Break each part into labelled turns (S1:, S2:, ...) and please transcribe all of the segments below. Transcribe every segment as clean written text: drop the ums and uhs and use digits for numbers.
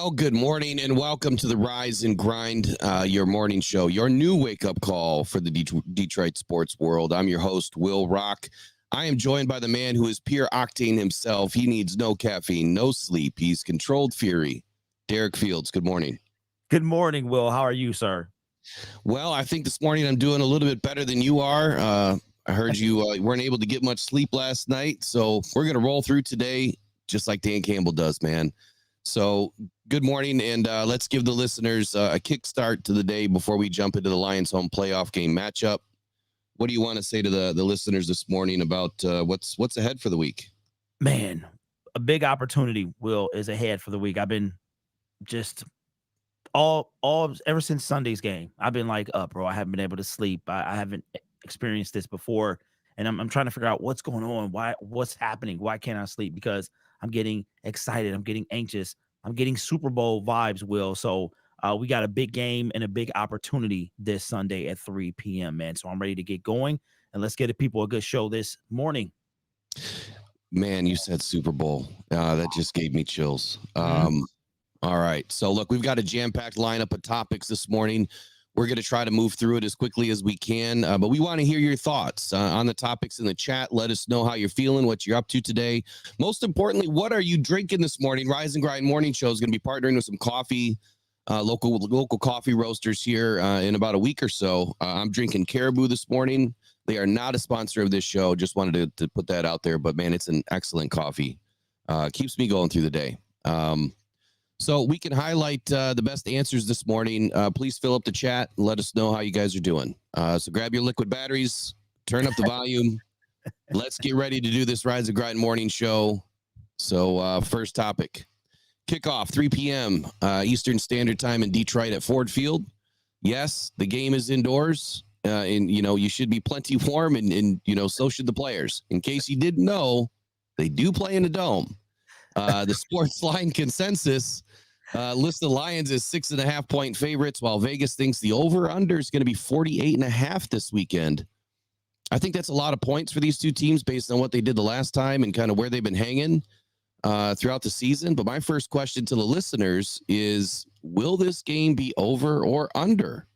S1: Well, good morning and welcome to the Rise and Grind, your morning show, your new wake-up call for the Detroit sports world. I'm your host, Will Rock. I am joined by the man who is pure octane himself. He needs no caffeine, no sleep. He's controlled fury. Derek Fields, good morning.
S2: Good morning, Will. How are you, sir?
S1: Well, I think this morning I'm doing a little bit better than you are. I heard you weren't able to get much sleep last night, so we're going to roll through today just like Dan Campbell does, man. So good morning, and let's give the listeners a kickstart to the day before we jump into the Lions home playoff game matchup. What do you want to say to the listeners this morning about what's ahead for the week?
S2: Man, a big opportunity, Will, is ahead for the week. I've been just all ever since Sunday's game. I've been like, bro, I haven't been able to sleep. I haven't experienced this before, and I'm trying to figure out what's going on. What's happening? Why can't I sleep? Because I'm getting excited. I'm getting anxious. I'm getting Super Bowl vibes, Will. So we got a big game and a big opportunity this Sunday at 3 p.m., man. So I'm ready to get going, and let's get the people a good show this morning.
S1: Man, you said Super Bowl. That just gave me chills. All right. So, look, we've got a jam-packed lineup of topics this morning. We're going to try to move through it as quickly as we can, but we want to hear your thoughts on the topics in the chat. Let us know how you're feeling, what you're up to today. Most importantly, what are you drinking this morning? Rise and Grind Morning Show is going to be partnering with some coffee, local coffee roasters here in about a week or so. I'm drinking Caribou this morning. They are not a sponsor of this show. Just wanted to put that out there, but man, it's an excellent coffee. Keeps me going through the day. So we can highlight the best answers this morning. Please fill up the chat and let us know how you guys are doing. So grab your liquid batteries, turn up the volume. Let's get ready to do this Rise and Grind Morning Show. So first topic, kickoff 3 p.m. Eastern Standard Time in Detroit at Ford Field. Yes, the game is indoors, and you should be plenty warm, and so should the players. In case you didn't know, they do play in a dome. The sports line consensus lists the Lions as 6.5-point favorites, while Vegas thinks the over-under is going to be 48.5 this weekend. I think that's a lot of points for these two teams based on what they did the last time and kind of where they've been hanging throughout the season. But my first question to the listeners is, will this game be over or under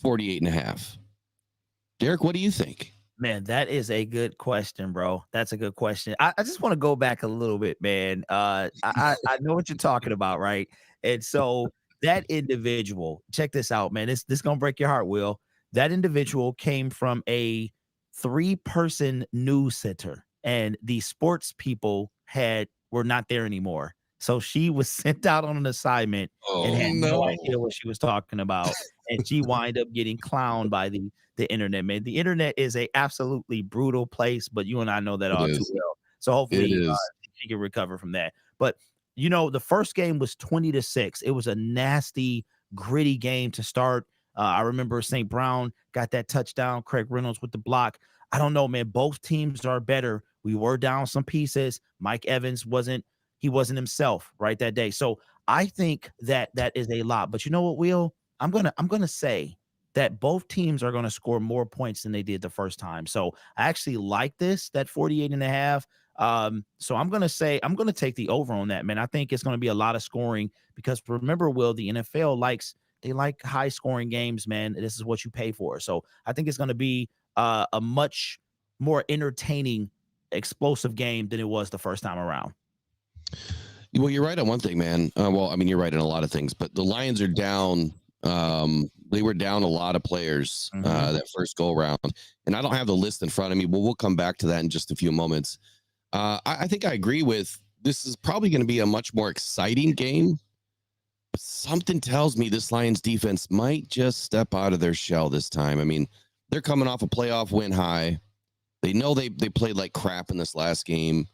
S1: 48.5? Derek, what do you think?
S2: Man, that is a good question, bro. That's a good question. I just want to go back a little bit, man. I know what you're talking about, right? And so that individual, check this out, man. This gonna break your heart, Will. That individual came from a 3-person news center, and the sports people were not there anymore. So she was sent out on an assignment and had no idea what she was talking about. And she wind up getting clowned by the internet, man. The internet is a absolutely brutal place, but you and I know that all too well. So hopefully she can recover from that. But the first game was 20-6. It was a nasty, gritty game to start. I remember St. Brown got that touchdown. Craig Reynolds with the block. I don't know, man. Both teams are better. We were down some pieces. Mike Evans wasn't himself right that day. So I think that is a lot. But you know what, Will? I'm gonna say that both teams are going to score more points than they did the first time. So I actually like that 48.5. So I'm going to take the over on that, man. I think it's going to be a lot of scoring because remember, Will, the NFL like high scoring games, man. This is what you pay for. So I think it's going to be a much more entertaining, explosive game than it was the first time around.
S1: Well, you're right on one thing, man. You're right on a lot of things, but the Lions are down. They were down a lot of players that first go around, and I don't have the list in front of me, but we'll come back to that in just a few moments. I think I agree with this is probably going to be a much more exciting game. But something tells me this Lions defense might just step out of their shell this time. I mean, they're coming off a playoff win high. They know they played like crap in this last game.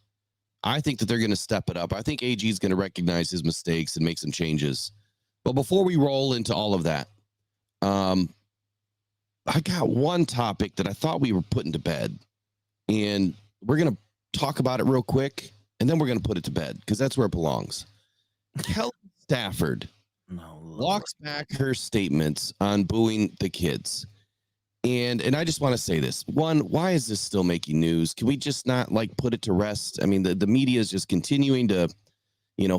S1: I think that they're going to step it up. I think AG is going to recognize his mistakes and make some changes. But before we roll into all of that, I got one topic that I thought we were putting to bed, and we're going to talk about it real quick, and then we're going to put it to bed because that's where it belongs. Kelly Stafford walks back her statements on booing the kids. And I just want to say this. One, why is this still making news? Can we just not put it to rest? I mean, the media is just continuing to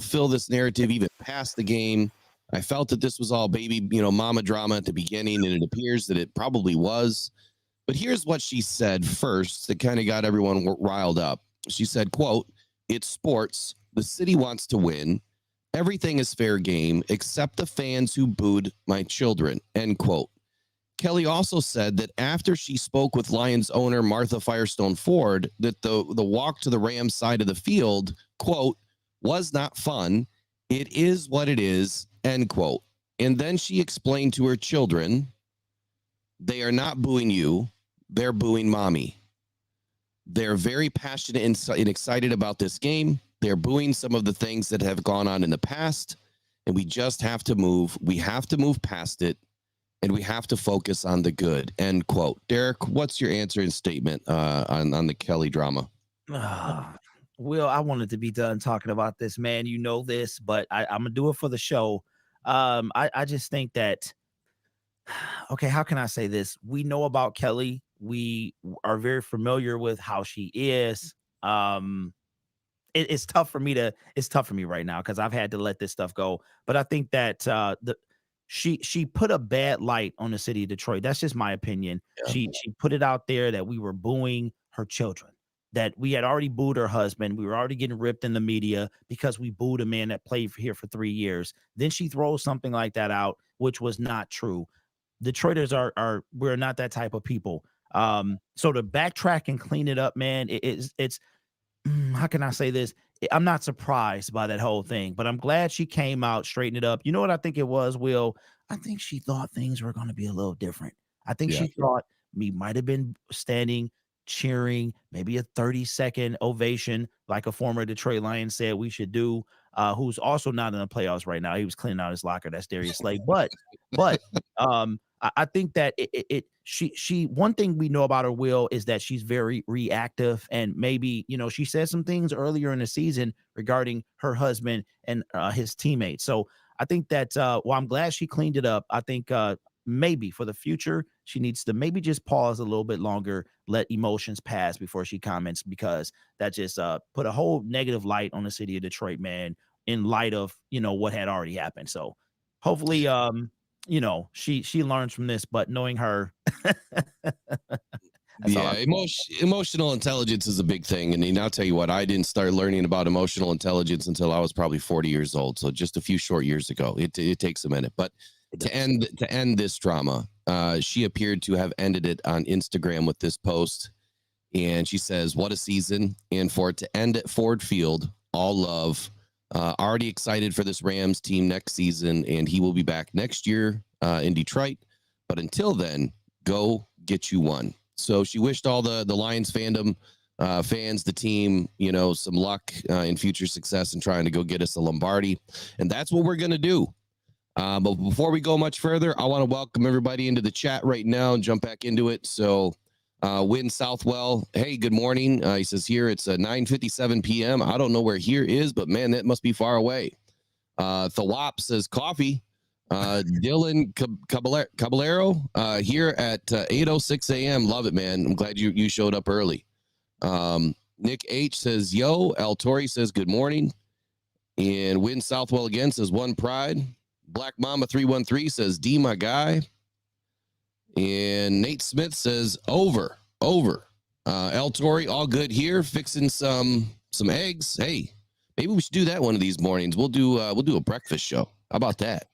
S1: fill this narrative even past the game. I felt that this was all baby, mama drama at the beginning, and it appears that it probably was. But here's what she said first that kind of got everyone riled up. She said, quote, "It's sports. The city wants to win. Everything is fair game except the fans who booed my children," end quote. Kelly also said that after she spoke with Lions owner Martha Firestone Ford, that the walk to the Rams side of the field, quote, "was not fun. It is what it is," end quote. And then she explained to her children, "They are not booing you. They're booing mommy. They're very passionate and excited about this game. They're booing some of the things that have gone on in the past, and we just have to move. We have to move past it, and we have to focus on the good," end quote. Derek, what's your answer and statement on the Kelly drama?
S2: Will, I wanted to be done talking about this, man. You know this, but I'm gonna do it for the show. I just think that okay, how can I say this? We know about Kelly. We are very familiar with how she is. It's tough for me right now because I've had to let this stuff go. But I think that she put a bad light on the city of Detroit. That's just my opinion.
S1: Yeah.
S2: She put it out there that we were booing her children, that we had already booed her husband. We were already getting ripped in the media because we booed a man that played here for 3 years. Then she throws something like that out, which was not true. Detroiters we're not that type of people. So to backtrack and clean it up, man, it's how can I say this? I'm not surprised by that whole thing, but I'm glad she came out, straightened it up. You know what I think it was, Will? I think she thought things were going to be a little different. I think
S1: Yeah.
S2: she thought me might have been standing, cheering, maybe a 30-second ovation, like a former Detroit Lion said we should do, who's also not in the playoffs right now. He was cleaning out his locker. That's Darius Slay. But I think that she one thing we know about her, Will, is that she's very reactive, and maybe she said some things earlier in the season regarding her husband and his teammates. So I think that while I'm glad she cleaned it up, I think maybe for the future she needs to maybe just pause a little bit longer, let emotions pass before she comments, because that just put a whole negative light on the city of Detroit, man, in light of what had already happened. So hopefully she learns from this, but knowing her, that's all.
S1: Yeah, emotional intelligence is a big thing, and I'll tell you what, I didn't start learning about emotional intelligence until I was probably 40 years old, so just a few short years ago. It takes a minute, but to end this drama, she appeared to have ended it on Instagram with this post, and she says, "What a season, and for it to end at Ford Field, all love. Already excited for this Rams team next season, and he will be back next year in Detroit. But until then, go get you one." So she wished all the Lions fandom, fans, the team, some luck in future success and trying to go get us a Lombardi. And that's what we're going to do. But before we go much further, I want to welcome everybody into the chat right now and jump back into it. So Win Southwell, hey, good morning. He says here it's 9:57 p.m. I don't know where here is, but man, that must be far away. Thawap says coffee. Dylan Caballero here at 8:06 a.m. Love it, man. I'm glad you showed up early. Nick H says yo. El Tori says good morning. And Win Southwell again says one pride. Black Mama 313 says D my guy. And Nate Smith says over. El Tori, all good here, fixing some eggs. Hey, maybe we should do that one of these mornings. We'll do a breakfast show. How about that?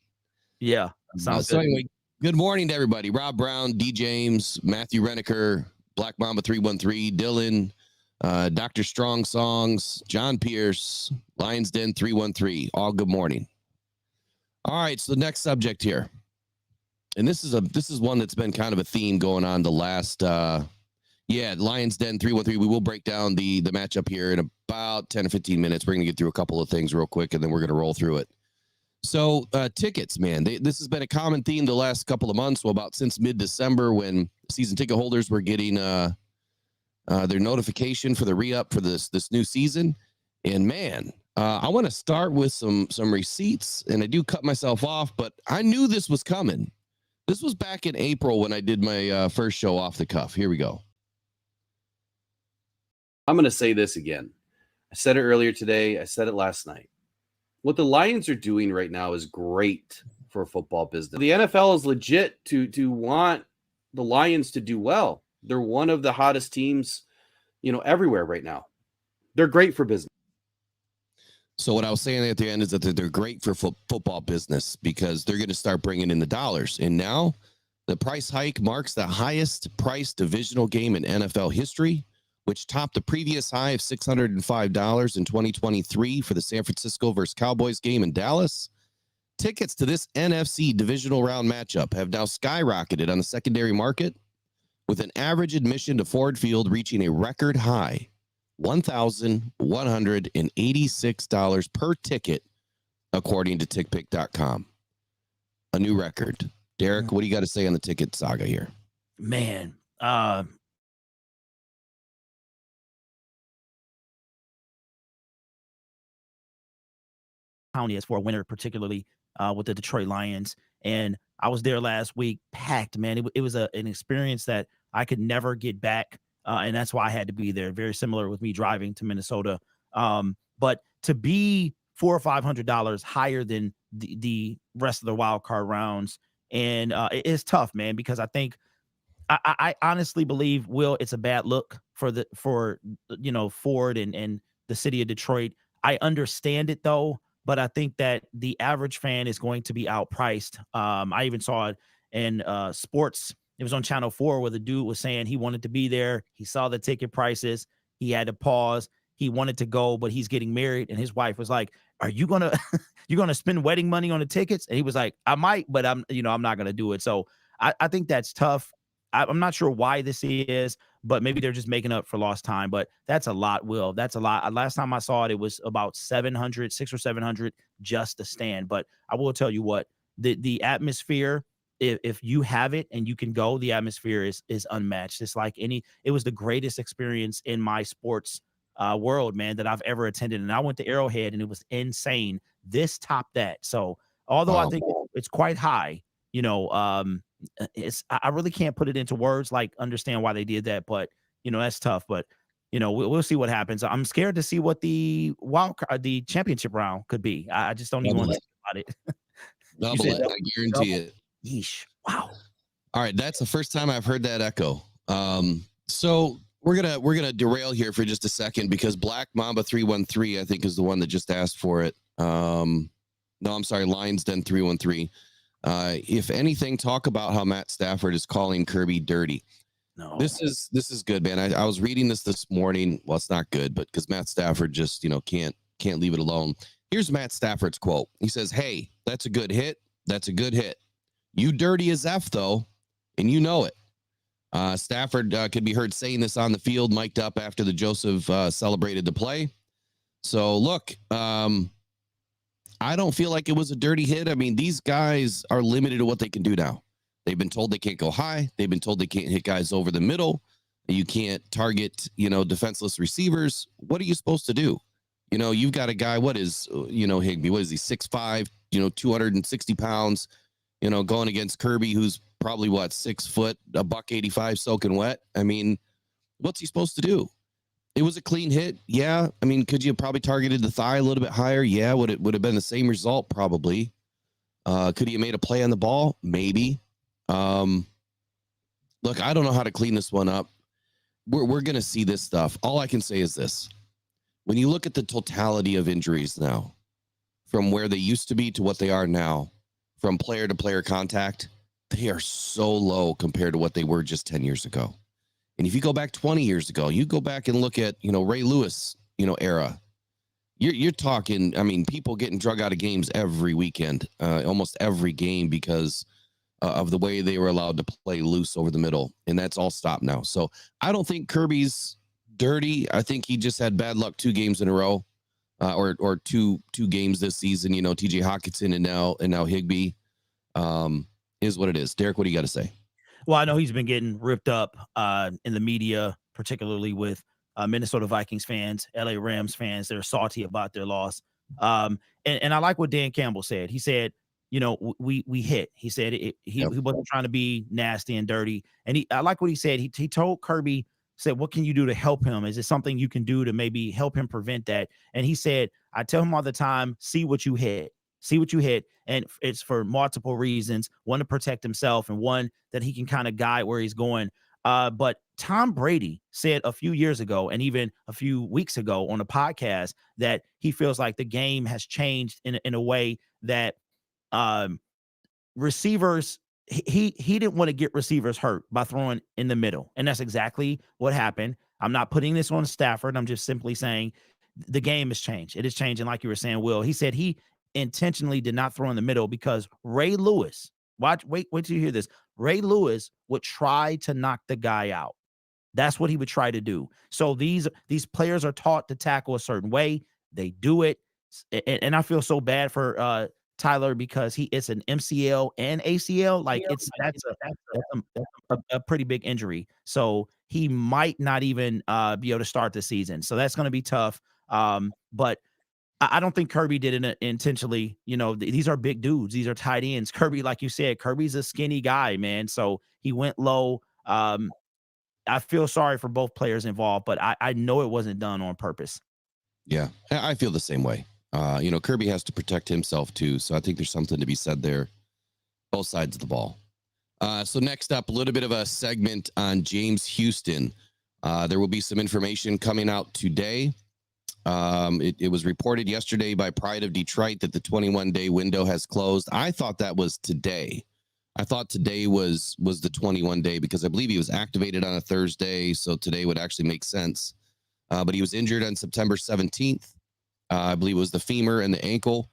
S2: Yeah, sounds
S1: so
S2: good.
S1: anyway, good morning to everybody. Rob Brown, D James, Matthew Reneker, Black Mama 313, Dylan, Dr. Strong Songs, John Pierce, Lions Den 313. All good morning. All right, so the next subject here. And this is one that's been kind of a theme going on the last Lions Den 313. We will break down the matchup here in about 10 or 15 minutes. We're going to get through a couple of things real quick, and then we're going to roll through it. So tickets, man, this has been a common theme the last couple of months. Well, about since mid-December, when season ticket holders were getting their notification for the re-up for this new season. And man, I want to start with some receipts, and I do cut myself off, but I knew this was coming. This was back in April when I did my first show off the cuff. Here we go.
S3: I'm going to say this again. I said it earlier today. I said it last night. what the Lions are doing right now is great for football business. The NFL is legit to want the Lions to do well. They're one of the hottest teams, everywhere right now. They're great for business.
S1: So what I was saying at the end is that they're great for football business because they're going to start bringing in the dollars. And now the price hike marks the highest priced divisional game in NFL history, which topped the previous high of $605 in 2023 for the San Francisco versus Cowboys game in Dallas. Tickets to this NFC divisional round matchup have now skyrocketed on the secondary market, with an average admission to Ford Field reaching a record high $1,186 per ticket, according to tickpick.com. A new record. Derek, what do you got to say on the ticket saga here?
S2: Man, county as for a winner, particularly with the Detroit Lions. And I was there last week, packed, man. It was an experience that I could never get back. And that's why I had to be there. Very similar with me driving to Minnesota. But to be $400 or $500 higher than the rest of the wild card rounds, and it's tough, man, because I think I honestly believe, Will, it's a bad look for Ford and the city of Detroit. I understand it though, but I think that the average fan is going to be outpriced. I even saw it in sports. It was on Channel 4 where the dude was saying he wanted to be there. He saw the ticket prices. He had to pause. He wanted to go, but he's getting married. And his wife was like, are you going to, you're going to spend wedding money on the tickets? And he was like, I might, but I'm not going to do it. So I think that's tough. I'm not sure why this is, but maybe they're just making up for lost time. But that's a lot, Will. That's a lot. Last time I saw it, it was about 600 or 700 just to stand. But I will tell you what, the atmosphere, if you have it and you can go, the atmosphere is unmatched. It's like it was the greatest experience in my sports world, man, that I've ever attended. And I went to Arrowhead and it was insane. This topped that. So although I think it's quite high, I really can't put it into words, like understand why they did that, but that's tough. But we'll see what happens. I'm scared to see what the the championship round could be. I just don't even want to think about it.
S1: Double it. I guarantee it.
S2: Yeesh. Wow.
S1: All right, that's the first time I've heard that echo. So we're gonna derail here for just a second because Black Mamba 313, I think, is the one that just asked for it. No, I'm sorry, Lions Den 313. If anything, talk about how Matt Stafford is calling Kirby dirty.
S2: No,
S1: this is good, man. I was reading this morning. Well, it's not good, but because Matt Stafford just can't leave it alone. Here's Matt Stafford's quote. He says, "Hey, that's a good hit. That's a good hit. You dirty as F though, and you know it." Stafford could be heard saying this on the field, mic'd up after the Joseph celebrated the play. So look, I don't feel like it was a dirty hit. I mean, these guys are limited to what they can do now. They've been told they can't go high. They've been told they can't hit guys over the middle. You can't target, defenseless receivers. What are you supposed to do? You've got a guy, what is, Higbee, what is he, 6'5", 260 pounds, going against Kirby, who's probably 6 foot, $185 soaking wet. I mean, what's he supposed to do? It was a clean hit. Yeah. I mean, could you have probably targeted the thigh a little bit higher? Yeah. Would it have been the same result? Probably. Could he have made a play on the ball? Maybe. Look, I don't know how to clean this one up. We're going to see this stuff. All I can say is this. When you look at the totality of injuries now, from where they used to be to what they are now, from player to player contact, they are so low compared to what they were just 10 years ago. And if you go back 20 years ago, you go back and look at, Ray Lewis, era, you're talking, I mean, people getting drug out of games every weekend, almost every game because of the way they were allowed to play loose over the middle. And that's all stopped now. So I don't think Kirby's dirty. I think he just had bad luck 2 games in a row, or two games this season, TJ Hawkinson and now Higbee, is what it is. Derek, what do you got to say?
S2: Well, I know he's been getting ripped up in the media, particularly with Minnesota Vikings fans, LA Rams fans. They're salty about their loss. And I like what Dan Campbell said. He said, we hit. He said he wasn't trying to be nasty and dirty. And I like what he said. He told Kirby said, what can you do to help him? Is it something you can do to maybe help him prevent that? And he said, I tell him all the time, see what you hit. See what you hit. And it's for multiple reasons. One, to protect himself, and one, that he can kind of guide where he's going. But Tom Brady said a few years ago, and even a few weeks ago on a podcast, that he feels like the game has changed in a way that receivers, he didn't want to get receivers hurt by throwing in the middle. And that's exactly what happened. I'm not putting this on Stafford. I'm just simply saying the game has changed. It is changing, like you were saying, Will. He said he intentionally did not throw in the middle because Ray Lewis, wait till you hear this. Ray Lewis would try to knock the guy out. That's what he would try to do. So these players are taught to tackle a certain way. They do it. And I feel so bad for Tyler, because it's an MCL and ACL. Like that's a pretty big injury. So he might not even be able to start the season. So that's going to be tough. But I don't think Kirby did it intentionally. You know, these are big dudes. These are tight ends. Kirby, like you said, Kirby's a skinny guy, man. So he went low. I feel sorry for both players involved, but I know it wasn't done on purpose.
S1: Yeah, I feel the same way. Kirby has to protect himself too. So I think there's something to be said there, both sides of the ball. So next up, a little bit of a segment on James Houston. There will be some information coming out today. It was reported yesterday by Pride of Detroit that the 21-day window has closed. I thought that was today. I thought today was the 21-day because I believe he was activated on a Thursday, so today would actually make sense. But he was injured on September 17th. I believe it was the femur and the ankle.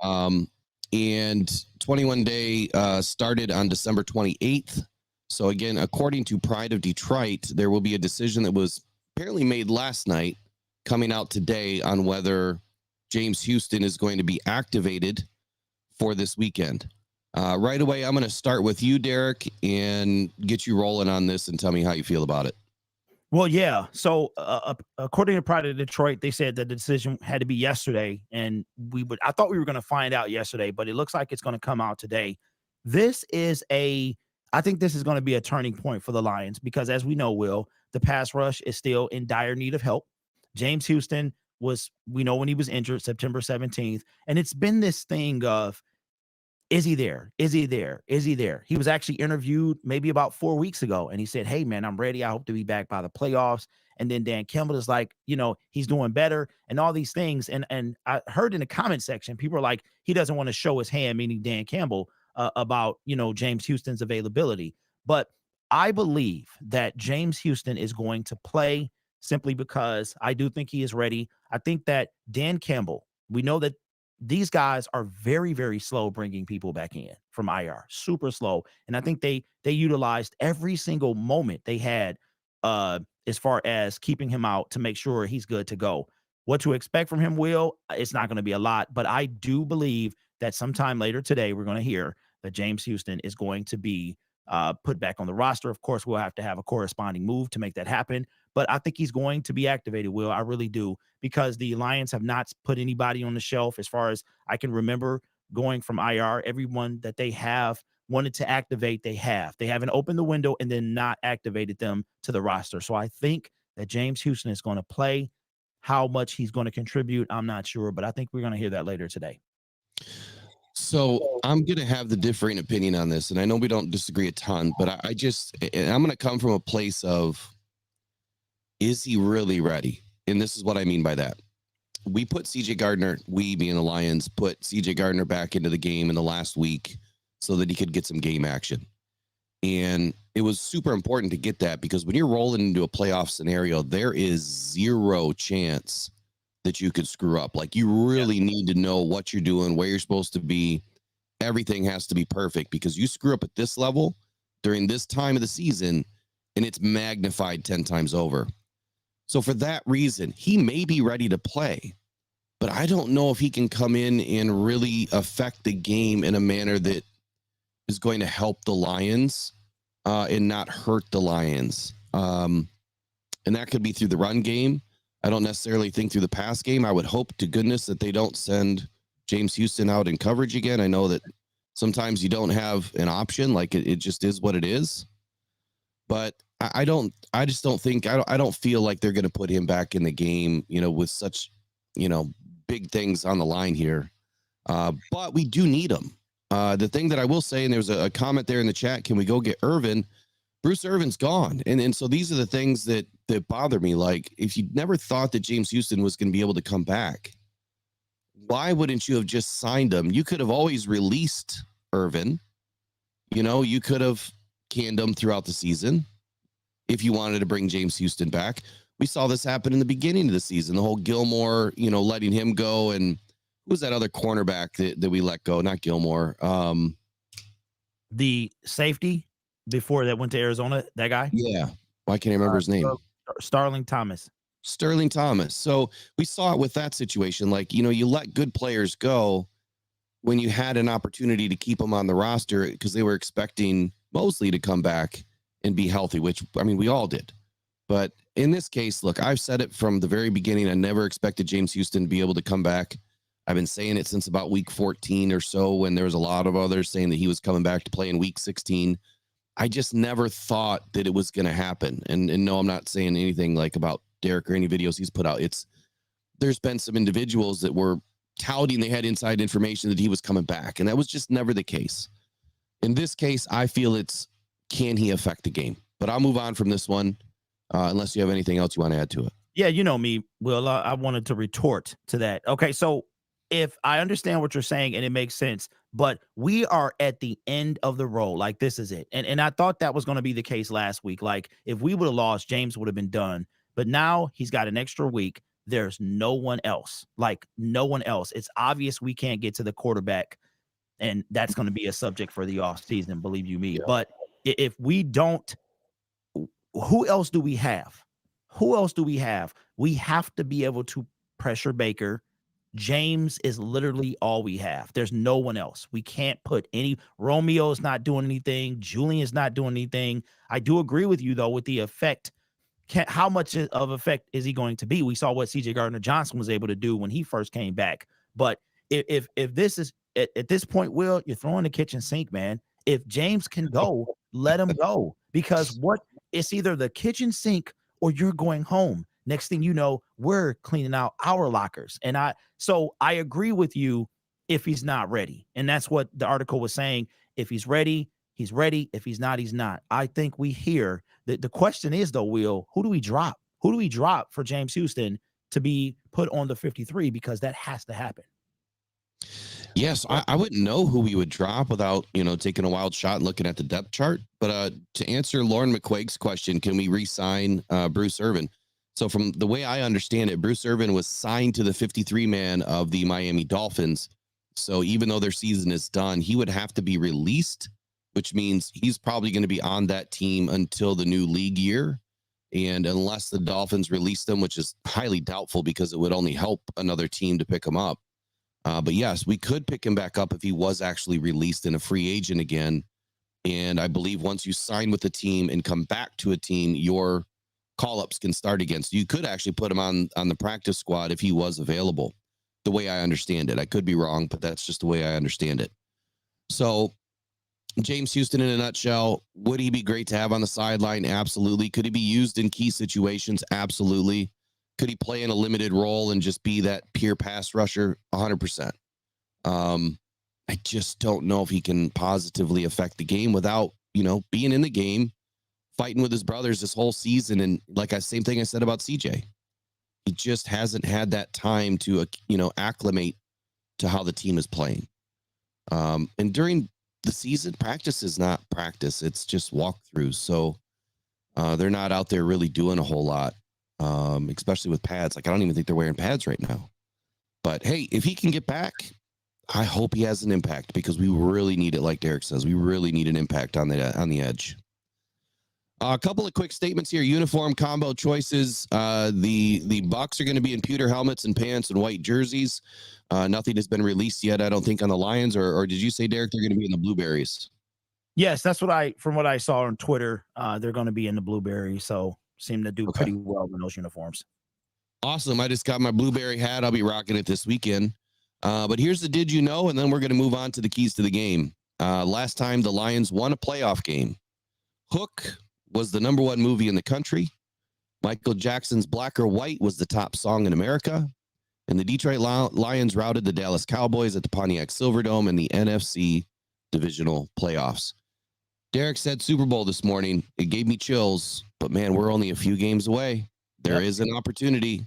S1: And 21-day started on December 28th. So again, according to Pride of Detroit, there will be a decision that was apparently made last night coming out today on whether James Houston is going to be activated for this weekend. Right away, I'm going to start with you, Derek, and get you rolling on this and tell me how you feel about it.
S2: Well, yeah. So according to Pride of Detroit, they said that the decision had to be yesterday, and I thought we were going to find out yesterday, but it looks like it's going to come out today. I think this is going to be a turning point for the Lions because, as we know, Will, the pass rush is still in dire need of help. James Houston we know when he was injured, September 17th, and it's been this thing of, is he there? Is he there? Is he there? He was actually interviewed maybe about 4 weeks ago, and he said, hey, man, I'm ready. I hope to be back by the playoffs. And then Dan Campbell is like, he's doing better and all these things. And I heard in the comment section, people are like, he doesn't want to show his hand, meaning Dan Campbell, about, James Houston's availability. But I believe that James Houston is going to play simply because I do think he is ready. I think that Dan Campbell, we know that these guys are very, very slow bringing people back in from IR, super slow. And I think they utilized every single moment they had as far as keeping him out to make sure he's good to go. What to expect from him, Will, it's not going to be a lot, but I do believe that sometime later today, we're going to hear that James Houston is going to be put back on the roster. Of course, we'll have to have a corresponding move to make that happen. But I think he's going to be activated, Will. I really do, because the Lions have not put anybody on the shelf as far as I can remember going from IR. Everyone that they have wanted to activate, they have. They haven't opened the window and then not activated them to the roster. So I think that James Houston is going to play. How much he's going to contribute, I'm not sure, but I think we're going to hear that later today.
S1: So I'm going to have the differing opinion on this, and I know we don't disagree a ton, but I'm going to come from a place of, is he really ready? And this is what I mean by that. We put CJ Gardner, we being the Lions, put CJ Gardner back into the game in the last week so that he could get some game action. And it was super important to get that because when you're rolling into a playoff scenario, there is zero chance that you could screw up. Like, you really need to know what you're doing, where you're supposed to be. Everything has to be perfect because you screw up at this level during this time of the season and it's magnified 10 times over. So for that reason, he may be ready to play, but I don't know if he can come in and really affect the game in a manner that is going to help the Lions and not hurt the Lions. And that could be through the run game. I don't necessarily think through the pass game. I would hope to goodness that they don't send James Houston out in coverage again. I know that sometimes you don't have an option. Like, it just is what it is. But I just don't think I don't feel like they're going to put him back in the game, with such, big things on the line here. But we do need him. The thing that I will say, and there's a comment there in the chat, can we go get Irvin? Bruce Irvin's gone. And so these are the things that bother me. Like, if you never thought that James Houston was going to be able to come back, why wouldn't you have just signed him? You could have always released Irvin. You could have canned him throughout the season if you wanted to bring James Houston back. We saw this happen in the beginning of the season, the whole Gilmore, letting him go. And who was that other cornerback that we let go? Not Gilmore.
S2: The safety before that went to Arizona, that guy?
S1: Yeah. I can't remember his name.
S2: Sterling Thomas.
S1: Sterling Thomas. So we saw it with that situation. Like, you let good players go when you had an opportunity to keep them on the roster because they were expecting Mosley to come back and be healthy, which, we all did. But in this case, look, I've said it from the very beginning. I never expected James Houston to be able to come back. I've been saying it since about week 14 or so, when there was a lot of others saying that he was coming back to play in week 16. I just never thought that it was going to happen. And no, I'm not saying anything like about Derek or any videos he's put out. There's been some individuals that were touting they had inside information that he was coming back, and that was just never the case. In this case, I feel can he affect the game? But I'll move on from this one, unless you have anything else you want to add to it.
S2: Yeah, you know me, Will. I wanted to retort to that. Okay, so if I understand what you're saying and it makes sense, but we are at the end of the road. Like, this is it. And I thought that was going to be the case last week. Like, if we would have lost, James would have been done. But now he's got an extra week. There's no one else. Like, no one else. It's obvious we can't get to the quarterback, and that's going to be a subject for the offseason, believe you me. Yeah. But if we don't, who else do we have? Who else do we have? We have to be able to pressure Baker. James is literally all we have. There's no one else. We can't put Romeo's not doing anything. Julian's not doing anything. I do agree with you, though, with the effect. How much of effect is he going to be? We saw what CJ Gardner-Johnson was able to do when he first came back. But if this is at this point, Will, you're throwing the kitchen sink, man. If James can go, let him go, because it's either the kitchen sink or you're going home. Next thing you know, we're cleaning out our lockers. And I agree with you if he's not ready. And that's what the article was saying. If he's ready, he's ready. If he's not, he's not. I think we hear that the question is, though, Will, who do we drop? Who do we drop for James Houston to be put on the 53? Because that has to happen.
S1: Yes, I wouldn't know who we would drop without, taking a wild shot and looking at the depth chart. But to answer Lauren McQuaig's question, can we re-sign Bruce Irvin? So from the way I understand it, Bruce Irvin was signed to the 53-man of the Miami Dolphins. So even though their season is done, he would have to be released, which means he's probably going to be on that team until the new league year. And unless the Dolphins release them, which is highly doubtful because it would only help another team to pick him up. But yes, we could pick him back up if he was actually released and a free agent again. And I believe once you sign with the team and come back to a team, your call-ups can start again. So you could actually put him on the practice squad if he was available, the way I understand it. I could be wrong, but that's just the way I understand it. So James Houston, in a nutshell, would he be great to have on the sideline? Absolutely. Could he be used in key situations? Absolutely. Could he play in a limited role and just be that pure pass rusher? 100%. I just don't know if he can positively affect the game without, being in the game, fighting with his brothers this whole season. And same thing I said about CJ. He just hasn't had that time to, acclimate to how the team is playing. And during the season, practice is not practice. It's just walkthroughs. So they're not out there really doing a whole lot, especially with pads. I don't even think they're wearing pads right now. But hey, if he can get back, I hope he has an impact, because we really need it. Like Derek says, we really need an impact on the edge. A couple of quick statements here. Uniform combo choices. The Bucs are going to be in pewter helmets and pants and white jerseys. Nothing has been released yet, I don't think, on the Lions. Or did you say, Derek, they're going to be in the blueberries?
S2: Yes, that's from what I saw on Twitter. They're going to be in the blueberries. So seem to do pretty well in those uniforms.
S1: Awesome. I just got my blueberry hat. I'll be rocking it this weekend. But here's the did you know, and then we're going to move on to the keys to the game. Last time the Lions won a playoff game, Hook was the #1 movie in the country. Michael Jackson's Black or White was the top song in America. And the Detroit Lions routed the Dallas Cowboys at the Pontiac Silverdome in the NFC divisional playoffs. Derek said Super Bowl this morning. It gave me chills, but man, we're only a few games away. There is an opportunity.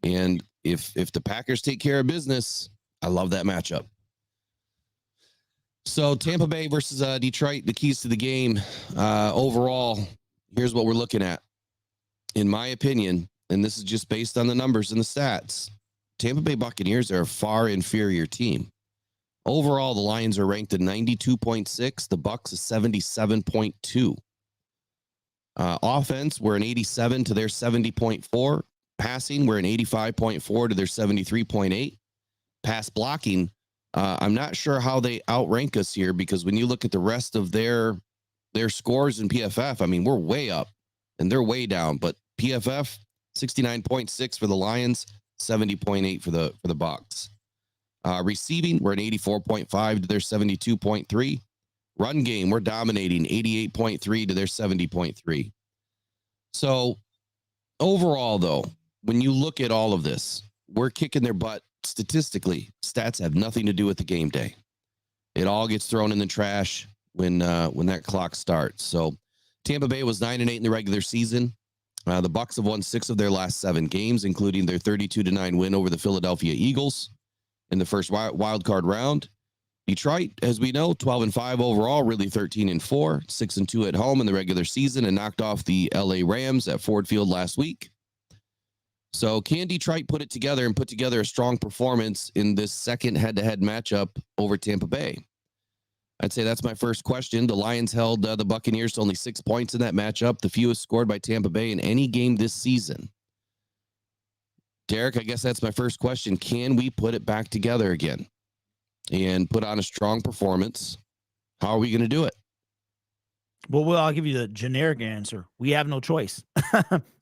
S1: And if the Packers take care of business, I love that matchup. So Tampa Bay versus Detroit, the keys to the game. Overall, here's what we're looking at. In my opinion, and this is just based on the numbers and the stats, Tampa Bay Buccaneers are a far inferior team. Overall, the Lions are ranked at 92.6. The Bucs is 77.2. Offense, we're an 87 to their 70.4. Passing, we're an 85.4 to their 73.8. Pass blocking, I'm not sure how they outrank us here, because when you look at the rest of their scores in PFF, I mean, we're way up and they're way down. But PFF, 69.6 for the Lions, 70.8 for the Bucs. Receiving, we're an 84.5 to their 72.3. Run game, we're dominating, 88.3 to their 70.3. So overall, though, when you look at all of this, we're kicking their butt statistically. Stats have nothing to do with the game day. It all gets thrown in the trash when that clock starts. So Tampa Bay was 9-8 in the regular season. The Bucs have won 6 of their last 7 games, including their 32-9 win over the Philadelphia Eagles in the first wild card round. Detroit, as we know, 12-5 overall, really 13-4, 6-2 at home in the regular season, and knocked off the LA Rams at Ford Field last week. So can Detroit put it together and put together a strong performance in this second head-to-head matchup over Tampa Bay? I'd say that's my first question. The Lions held the Buccaneers to only 6 points in that matchup, the fewest scored by Tampa Bay in any game this season. Derek, I guess that's my first question. Can we put it back together again and put on a strong performance? How are we going to do it?
S2: Well, I'll give you the generic answer. We have no choice.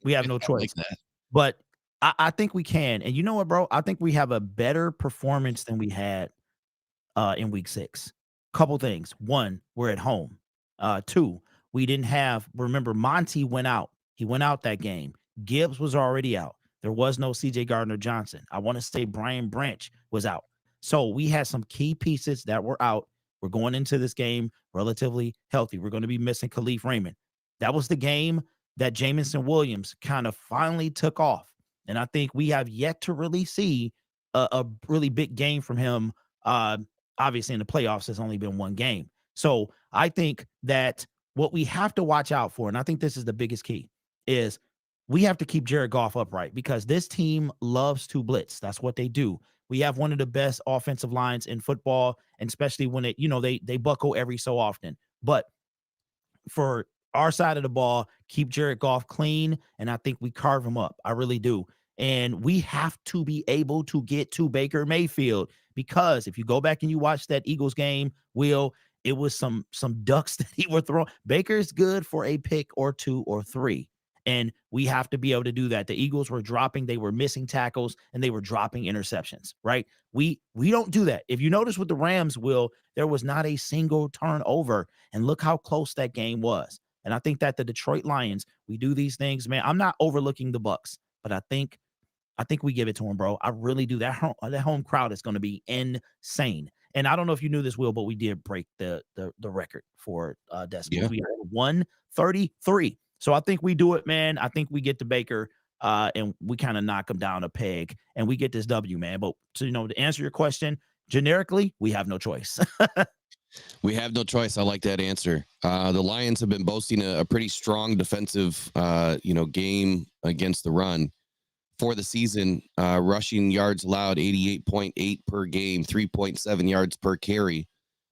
S2: We have no choice.
S1: Like that.
S2: But I think we can. And you know what, bro? I think we have a better performance than we had in week 6. Couple things. 1, we're at home. 2, we didn't have, remember, Monty went out. He went out that game. Gibbs was already out. There was no CJ Gardner-Johnson. I want to say Brian Branch was out. So we had some key pieces that were out. We're going into this game relatively healthy. We're going to be missing Khalif Raymond. That was the game that Jamison Williams kind of finally took off. And I think we have yet to really see a really big game from him. Obviously, in the playoffs, there's only been 1 game. So I think that what we have to watch out for, and I think this is the biggest key, is we have to keep Jared Goff upright, because this team loves to blitz. That's what they do. We have one of the best offensive lines in football, and especially when they buckle every so often. But for our side of the ball, keep Jared Goff clean, and I think we carve him up. I really do. And we have to be able to get to Baker Mayfield, because if you go back and you watch that Eagles game, Will, it was some ducks that he were throwing. Baker's good for a pick or 2 or 3. And we have to be able to do that. The Eagles were dropping, they were missing tackles, and they were dropping interceptions, right? We don't do that. If you notice with the Rams, Will, there was not a single turnover, and look how close that game was. And I think that the Detroit Lions, we do these things, man. I'm not overlooking the Bucs, but I think we give it to them, bro. I really do. That home crowd is going to be insane. And I don't know if you knew this, Will, but we did break the record for decibels.
S1: Yeah.
S2: We had 133. So I think we do it, man. I think we get to Baker and we kind of knock him down a peg and we get this W, man. But to answer your question, generically, we have no choice.
S1: We have no choice. I like that answer. The Lions have been boasting a pretty strong defensive, game against the run for the season. Rushing yards allowed 88.8 per game, 3.7 yards per carry.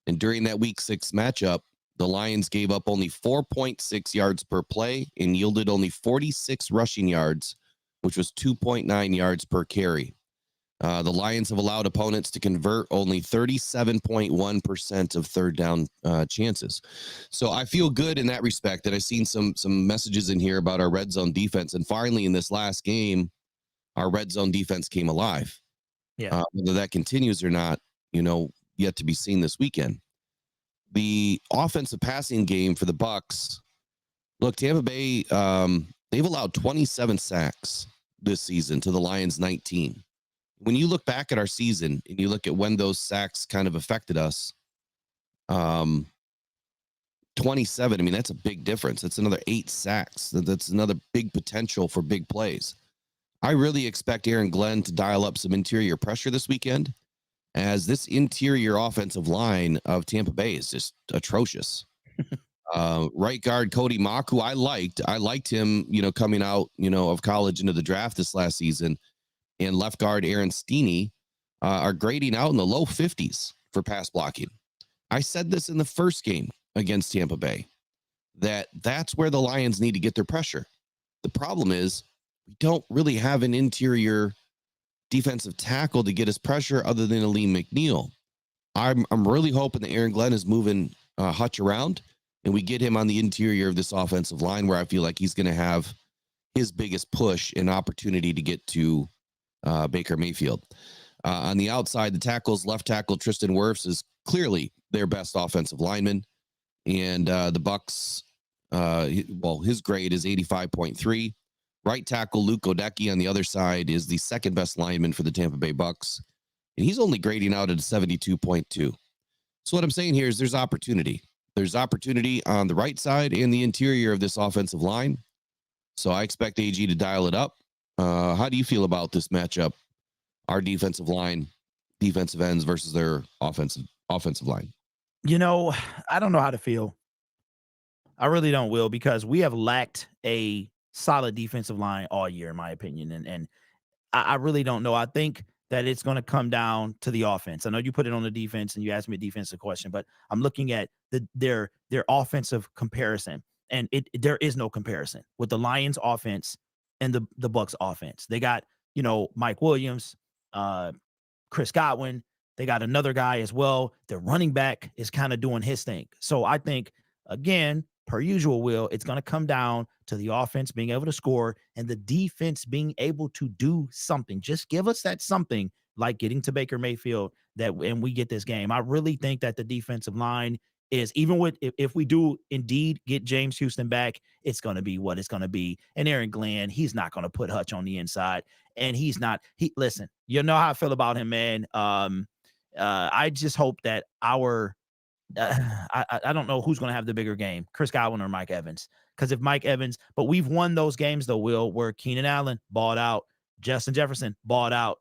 S1: And during that week 6 matchup, the Lions gave up only 4.6 yards per play and yielded only 46 rushing yards, which was 2.9 yards per carry. The Lions have allowed opponents to convert only 37.1% of third down chances. So I feel good in that respect, that I've seen some messages in here about our red zone defense. And finally, in this last game, our red zone defense came alive.
S2: Yeah.
S1: Whether that continues or not, yet to be seen this weekend. The offensive passing game for the Bucs Look, Tampa Bay, they've allowed 27 sacks this season to the Lions 19. When you look back at our season and you look at when those sacks kind of affected us, 27, I mean, that's a big difference. That's another 8 sacks. That's another big potential for big plays. I really expect Aaron Glenn to dial up some interior pressure this weekend, as this interior offensive line of Tampa Bay is just atrocious. Right guard Cody Mock, who I liked him, coming out, of college into the draft this last season, and left guard Aaron Steeney are grading out in the low 50s for pass blocking. I said this in the first game against Tampa Bay, that's where the Lions need to get their pressure. The problem is we don't really have an interior defensive tackle to get us pressure other than Aleem McNeil. I'm really hoping that Aaron Glenn is moving Hutch around and we get him on the interior of this offensive line, where I feel like he's going to have his biggest push and opportunity to get to Baker Mayfield. On the outside, the tackles, left tackle Tristan Wirfs is clearly their best offensive lineman. And the Bucs, his grade is 85.3. Right tackle Luke Godecki on the other side is the second best lineman for the Tampa Bay Bucs, and he's only grading out at 72.2. So what I'm saying here is there's opportunity. There's opportunity on the right side and the interior of this offensive line. So I expect AG to dial it up. How do you feel about this matchup? Our defensive line, defensive ends versus their offensive line.
S2: I don't know how to feel. I really don't, Will, because we have lacked a solid defensive line all year, in my opinion. And I really don't know. I think that it's going to come down to the offense. I know you put it on the defense and you asked me a defensive question, but I'm looking at their offensive comparison, and there is no comparison with the Lions offense and the Bucs offense. They got, Mike Williams, Chris Godwin. They got another guy as well. Their running back is kind of doing his thing. So I think, again, per usual, Will, it's going to come down to the offense being able to score and the defense being able to do something. Just give us that something, like getting to Baker Mayfield, and we get this game. I really think that the defensive line is, even with, if we do indeed get James Houston back, it's going to be what it's going to be. And Aaron Glenn, he's not going to put Hutch on the inside. And listen, you know how I feel about him, man. I just hope that I don't know who's going to have the bigger game, Chris Godwin or Mike Evans. Because if Mike Evans, but we've won those games though, Will, where Keenan Allen balled out, Justin Jefferson balled out.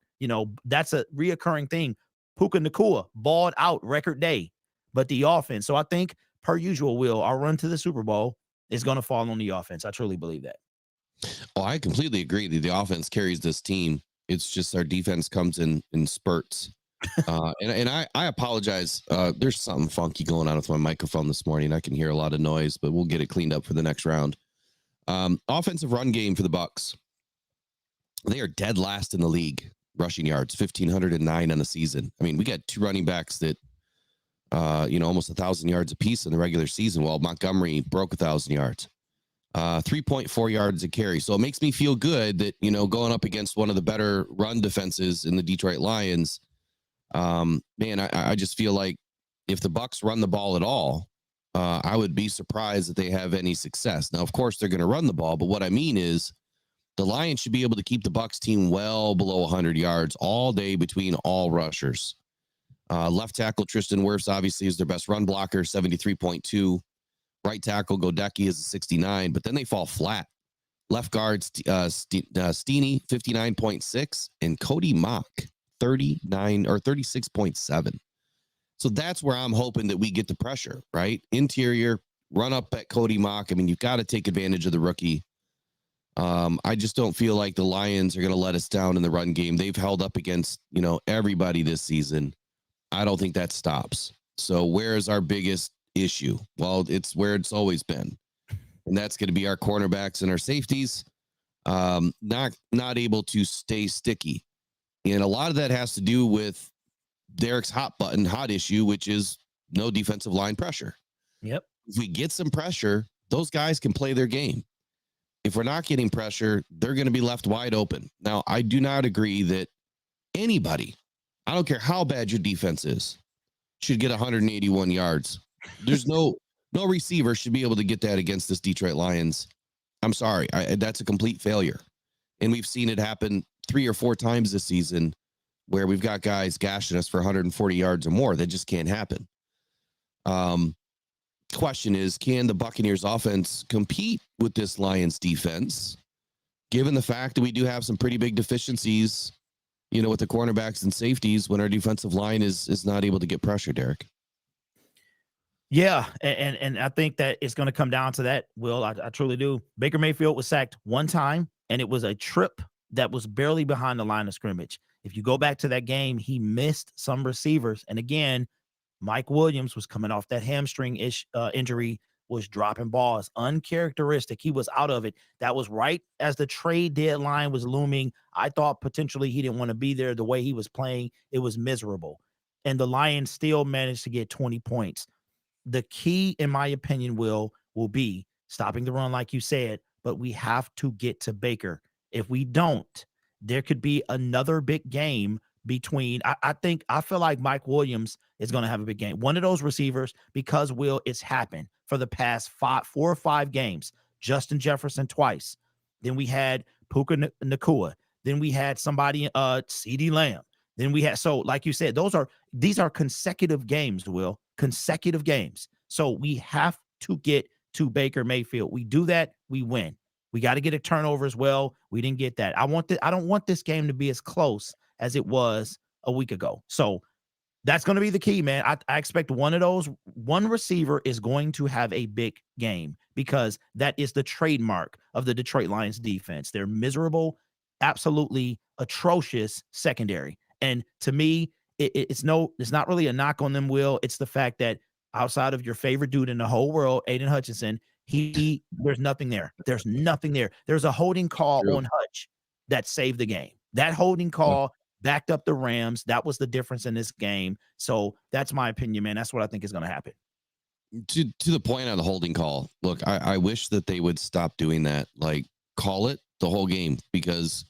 S2: That's a reoccurring thing. Puka Nacua balled out, record day. But the offense. So I think, per usual, Will, our run to the Super Bowl is going to fall on the offense. I truly believe that.
S1: Oh, I completely agree that the offense carries this team. It's just our defense comes in spurts. And I apologize. There's something funky going on with my microphone this morning. I can hear a lot of noise, but we'll get it cleaned up for the next round. Offensive run game for the Bucs. They are dead last in the league, rushing yards, 1,509 on the season. I mean, we got two running backs that, almost 1,000 yards apiece in the regular season, while Montgomery broke 1,000 yards. 3.4 yards a carry. So it makes me feel good that, going up against one of the better run defenses in the Detroit Lions, I just feel like if the Bucs run the ball at all, I would be surprised that they have any success. Now, of course, they're going to run the ball, but what I mean is the Lions should be able to keep the Bucs team well below 100 yards all day between all rushers. Left tackle Tristan Wirfs obviously is their best run blocker, 73.2. Right tackle Godecki is a 69, but then they fall flat. Left guard Steeney, 59.6, and Cody Mock, 39 or 36.7. So that's where I'm hoping that we get the pressure, right? Interior, run up at Cody Mock. I mean, you've got to take advantage of the rookie. I just don't feel like the Lions are going to let us down in the run game. They've held up against, everybody this season. I don't think that stops. So where is our biggest issue? Well, it's where it's always been. And that's going to be our cornerbacks and our safeties. Not able to stay sticky. And a lot of that has to do with Derek's hot issue, which is no defensive line pressure.
S2: Yep.
S1: If we get some pressure, those guys can play their game. If we're not getting pressure, they're going to be left wide open. Now, I do not agree that anybody, I don't care how bad your defense is, should get 181 yards. There's no No receiver should be able to get that against this Detroit Lions. I'm sorry. That's a complete failure. And we've seen it happen 3 or 4 times this season where we've got guys gashing us for 140 yards or more. That just can't happen. Question is, can the Buccaneers offense compete with this Lions defense, given the fact that we do have some pretty big deficiencies, with the cornerbacks and safeties when our defensive line is not able to get pressure, Derek?
S2: Yeah, and I think that it's going to come down to that, Will. I truly do. Baker Mayfield was sacked one time, and it was a trip that was barely behind the line of scrimmage. If you go back to that game, he missed some receivers. And again, Mike Williams was coming off that hamstring injury, was dropping balls, uncharacteristic. He was out of it. That was right as the trade deadline was looming. I thought potentially he didn't want to be there. The way he was playing, it was miserable. And the Lions still managed to get 20 points. The key, in my opinion, will be stopping the run, like you said, but we have to get to Baker. If we don't, there could be another big game between. I feel like Mike Williams is going to have a big game. One of those receivers, because Will, it's happened for the past 4 or 5 games. Justin Jefferson twice. Then we had Puka Nacua. Then we had somebody, CeeDee Lamb. Then we had, so like you said, these are consecutive games, Will. Consecutive games. So we have to get to Baker Mayfield. We do that, we win. We got to get a turnover as well. We didn't get that. I don't want this game to be as close as it was a week ago. So that's going to be the key, man. I expect one receiver is going to have a big game, because that is the trademark of the Detroit Lions defense. They're miserable, absolutely atrocious secondary. And to me, it's not really a knock on them, Will. It's the fact that outside of your favorite dude in the whole world, Aiden Hutchinson, there's nothing there. There's nothing there. There's a holding call on Hutch that saved the game. That holding call backed up the Rams. That was the difference in this game. So that's my opinion, man. That's what I think is going to happen.
S1: To the point on the holding call, look, I wish that they would stop doing that. Like, call it the whole game, because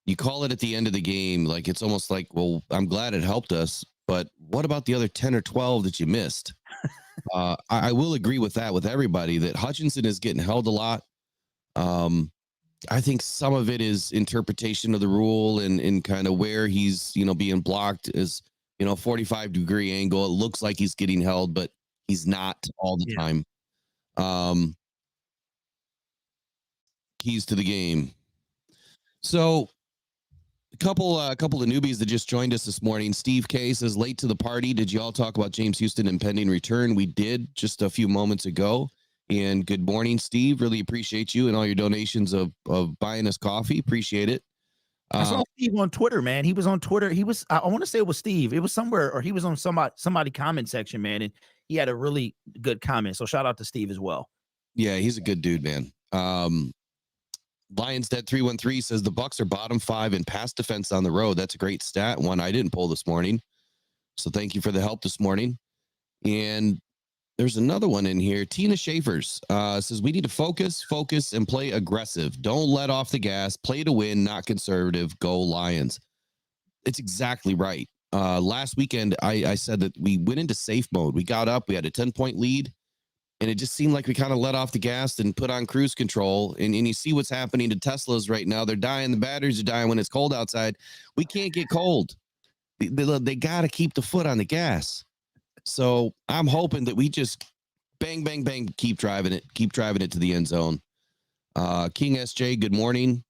S1: you call it at the end of the game. Like, it's almost like, well, I'm glad it helped us, but what about the other 10 or 12 that you missed? I will agree with that with everybody, that Hutchinson is getting held a lot. I think some of it is interpretation of the rule and kind of where he's, being blocked is, 45-degree angle. It looks like he's getting held, but he's not all the time. Keys to the game. So a couple of newbies that just joined us this morning. Steve K says, late to the party. Did you all talk about James Houston impending return? We did just a few moments ago. And good morning, Steve. Really appreciate you and all your donations of buying us coffee. Appreciate it.
S2: I saw Steve on Twitter, man. He was on Twitter. I want to say it was Steve. It was somewhere, or he was on somebody comment section, man. And he had a really good comment. So shout out to Steve as well.
S1: Yeah, he's a good dude, man. Lions Dead 313 says the Bucs are bottom 5 in pass defense on the road. That's a great stat. One I didn't pull this morning. So thank you for the help this morning. And there's another one in here. Tina Schaefer's says we need to focus, and play aggressive. Don't let off the gas. Play to win, not conservative. Go Lions. It's exactly right. Last weekend, I said that we went into safe mode. We got up. We had a 10-point lead. And it just seemed like we kind of let off the gas and put on cruise control. And you see what's happening to Teslas right now. They're dying. The batteries are dying when it's cold outside. We can't get cold. They got to keep the foot on the gas. So I'm hoping that we just bang, bang, bang, keep driving it to the end zone. King SJ, good morning.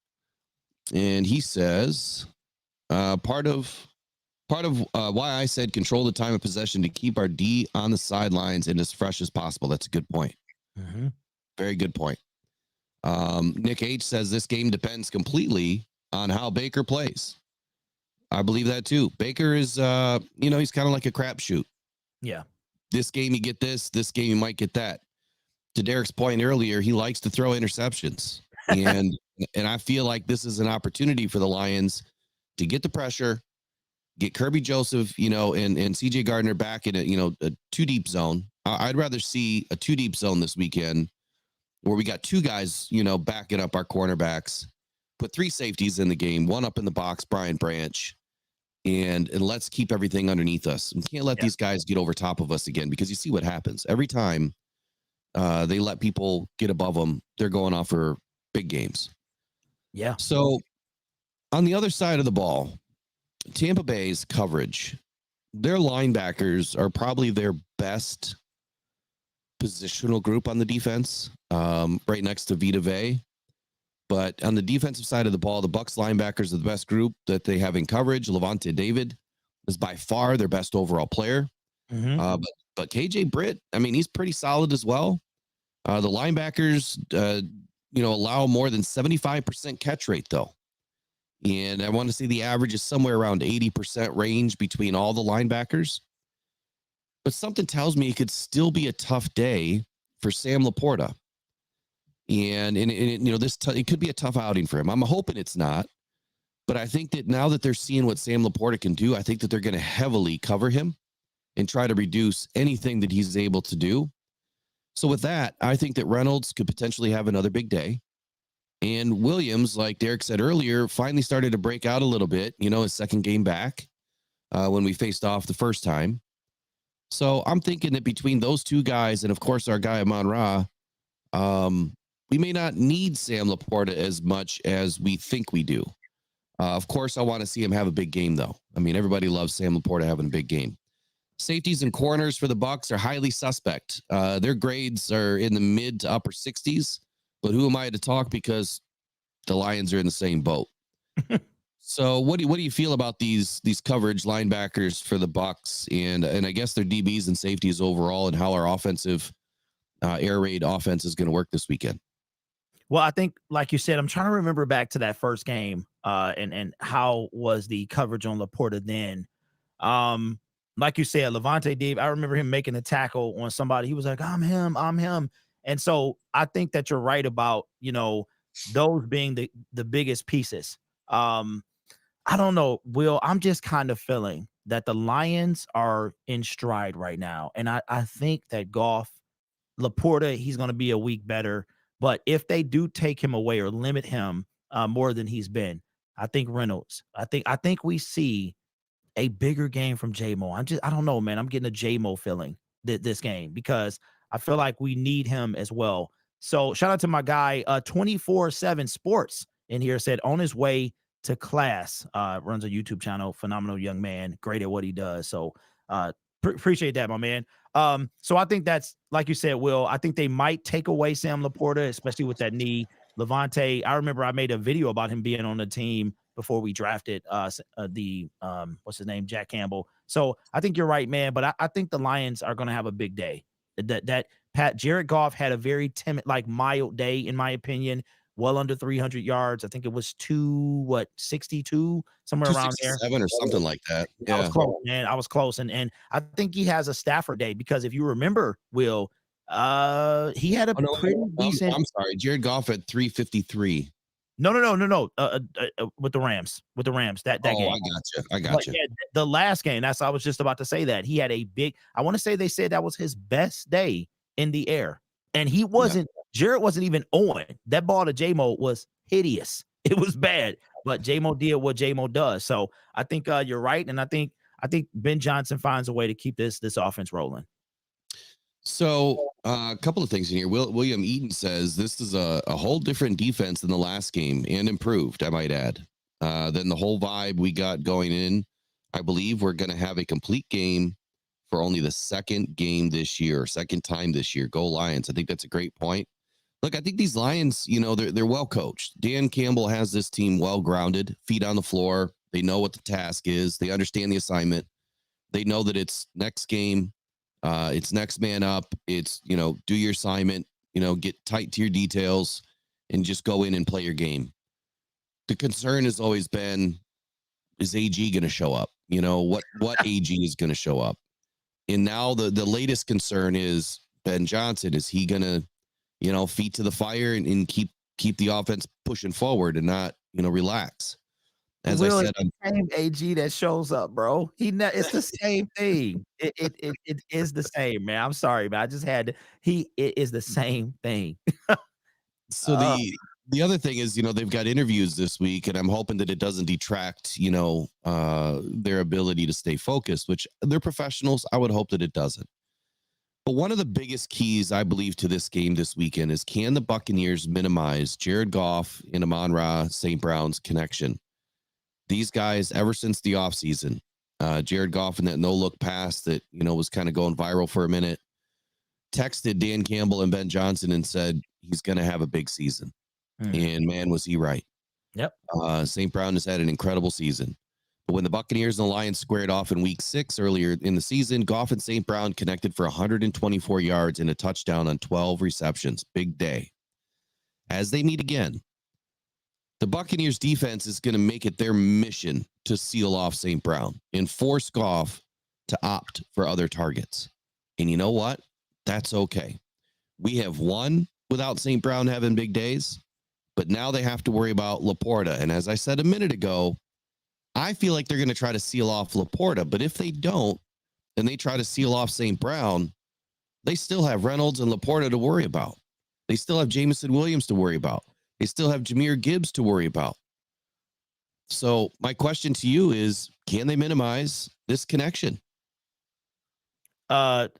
S1: And he says, part of why I said control the time of possession to keep our D on the sidelines and as fresh as possible. That's a good point.
S2: Mm-hmm.
S1: Very good point. Nick H says this game depends completely on how Baker plays. I believe that too. Baker is, he's kind of like a crapshoot.
S2: Yeah.
S1: This game you get this game you might get that. To Derek's point earlier, he likes to throw interceptions. And I feel like this is an opportunity for the Lions to get the pressure, get Kirby Joseph, and CJ Gardner back in a 2-deep zone. I'd rather see a 2-deep zone this weekend where we got 2 guys, backing up our cornerbacks, put 3 safeties in the game, 1 up in the box, Brian Branch, and let's keep everything underneath us. We can't let these guys get over top of us again, because you see what happens every time they let people get above them. They're going off for big games.
S2: Yeah.
S1: So on the other side of the ball, Tampa Bay's coverage, their linebackers are probably their best positional group on the defense, right next to Vita Vea. But on the defensive side of the ball, the Bucs linebackers are the best group that they have in coverage. Levante David is by far their best overall player. But KJ Britt, I mean, he's pretty solid as well. The linebackers, allow more than 75% catch rate, though. And I want to see the average is somewhere around 80% range between all the linebackers. But something tells me it could still be a tough day for Sam Laporta. And it could be a tough outing for him. I'm hoping it's not. But I think that now that they're seeing what Sam Laporta can do, I think that they're going to heavily cover him and try to reduce anything that he's able to do. So with that, I think that Reynolds could potentially have another big day. And Williams, like Derek said earlier, finally started to break out a little bit, his second game back when we faced off the first time. So I'm thinking that between those two guys and, of course, our guy Amon-Ra, we may not need Sam Laporta as much as we think we do. Of course, I want to see him have a big game, though. I mean, everybody loves Sam Laporta having a big game. Safeties and corners for the Bucs are highly suspect. Their grades are in the mid to upper 60s. But who am I to talk, because the Lions are in the same boat. So what do you feel about these coverage linebackers for the Bucs and I guess their DBs and safeties overall, and how our offensive air raid offense is going to work this weekend?
S2: Well, I think, like you said, I'm trying to remember back to that first game and how was the coverage on Laporta then. Like you said, Levante Dave, I remember him making a tackle on somebody. He was like, I'm him. And so I think that you're right about, those being the biggest pieces. I don't know, Will, I'm just kind of feeling that the Lions are in stride right now. And I think that Laporta, he's going to be a week better. But if they do take him away or limit him more than he's been, I think Reynolds, I think we see a bigger game from J-Mo. I don't know, man. I'm getting a J-Mo feeling this game, because I feel like we need him as well. So shout out to my guy, 24/7 Sports in here, said on his way to class, runs a YouTube channel, phenomenal young man, great at what he does. So appreciate that, my man. So I think that's, like you said, Will, I think they might take away Sam Laporta, especially with that knee. Levante, I remember I made a video about him being on the team before we drafted what's his name, Jack Campbell. So I think you're right, man. But I think the Lions are going to have a big day. Jared Goff had a very timid, mild day, in my opinion. Well under 300 yards. I think it was 62, somewhere around there.
S1: 7 or something like that. Yeah.
S2: I was close, man. I was close. And I think he has a Stafford day, because if you remember, Will, he had a pretty decent.
S1: I'm sorry. Jared Goff at 353.
S2: No. With the Rams, that game.
S1: I got you.
S2: Yeah, the last game, I was just about to say that he had a big, I want to say they said that was his best day in the air. And he wasn't, Jared wasn't even on. That ball to J-Mo was hideous. It was bad, but J-Mo did what J-Mo does. So I think you're right. And I think Ben Johnson finds a way to keep this offense rolling.
S1: So a couple of things in here. William Eaton says this is a whole different defense than the last game, and improved, I might add, than the whole vibe we got going in. I believe we're going to have a complete game for only the second time this year. Go Lions. I think that's a great point. Look, I think these Lions, they're well coached. Dan Campbell has this team well grounded, feet on the floor. They know what the task is. They understand the assignment. They know that it's next game. It's next man up. It's, do your assignment, get tight to your details and just go in and play your game. The concern has always been, is AG going to show up? What AG is going to show up? And now the latest concern is Ben Johnson. Is he going to, feet to the fire and keep the offense pushing forward and not, relax? As I said,
S2: the same AG that shows up, bro. It's the same thing. It is the same, man. I'm sorry, man. It is the same thing.
S1: So the other thing is, they've got interviews this week, and I'm hoping that it doesn't detract, their ability to stay focused, which they're professionals. I would hope that it doesn't. But one of the biggest keys, I believe, to this game this weekend is, can the Buccaneers minimize Jared Goff and Amon-Ra St. Brown's connection? These guys, ever since the offseason, Jared Goff and that no-look pass that, was kind of going viral for a minute, texted Dan Campbell and Ben Johnson and said he's going to have a big season. And, man, was he right.
S2: Yep.
S1: St. Brown has had an incredible season. But when the Buccaneers and the Lions squared off in week 6 earlier in the season, Goff and St. Brown connected for 124 yards and a touchdown on 12 receptions. Big day. As they meet again, the Buccaneers defense is going to make it their mission to seal off St. Brown and force Goff to opt for other targets. And you know what? That's okay. We have won without St. Brown having big days, but now they have to worry about Laporta. And as I said a minute ago, I feel like they're going to try to seal off Laporta, but if they don't, and they try to seal off St. Brown, they still have Reynolds and Laporta to worry about. They still have Jameson Williams to worry about. They still have Jahmyr Gibbs to worry about. So my question to you is, can they minimize this connection?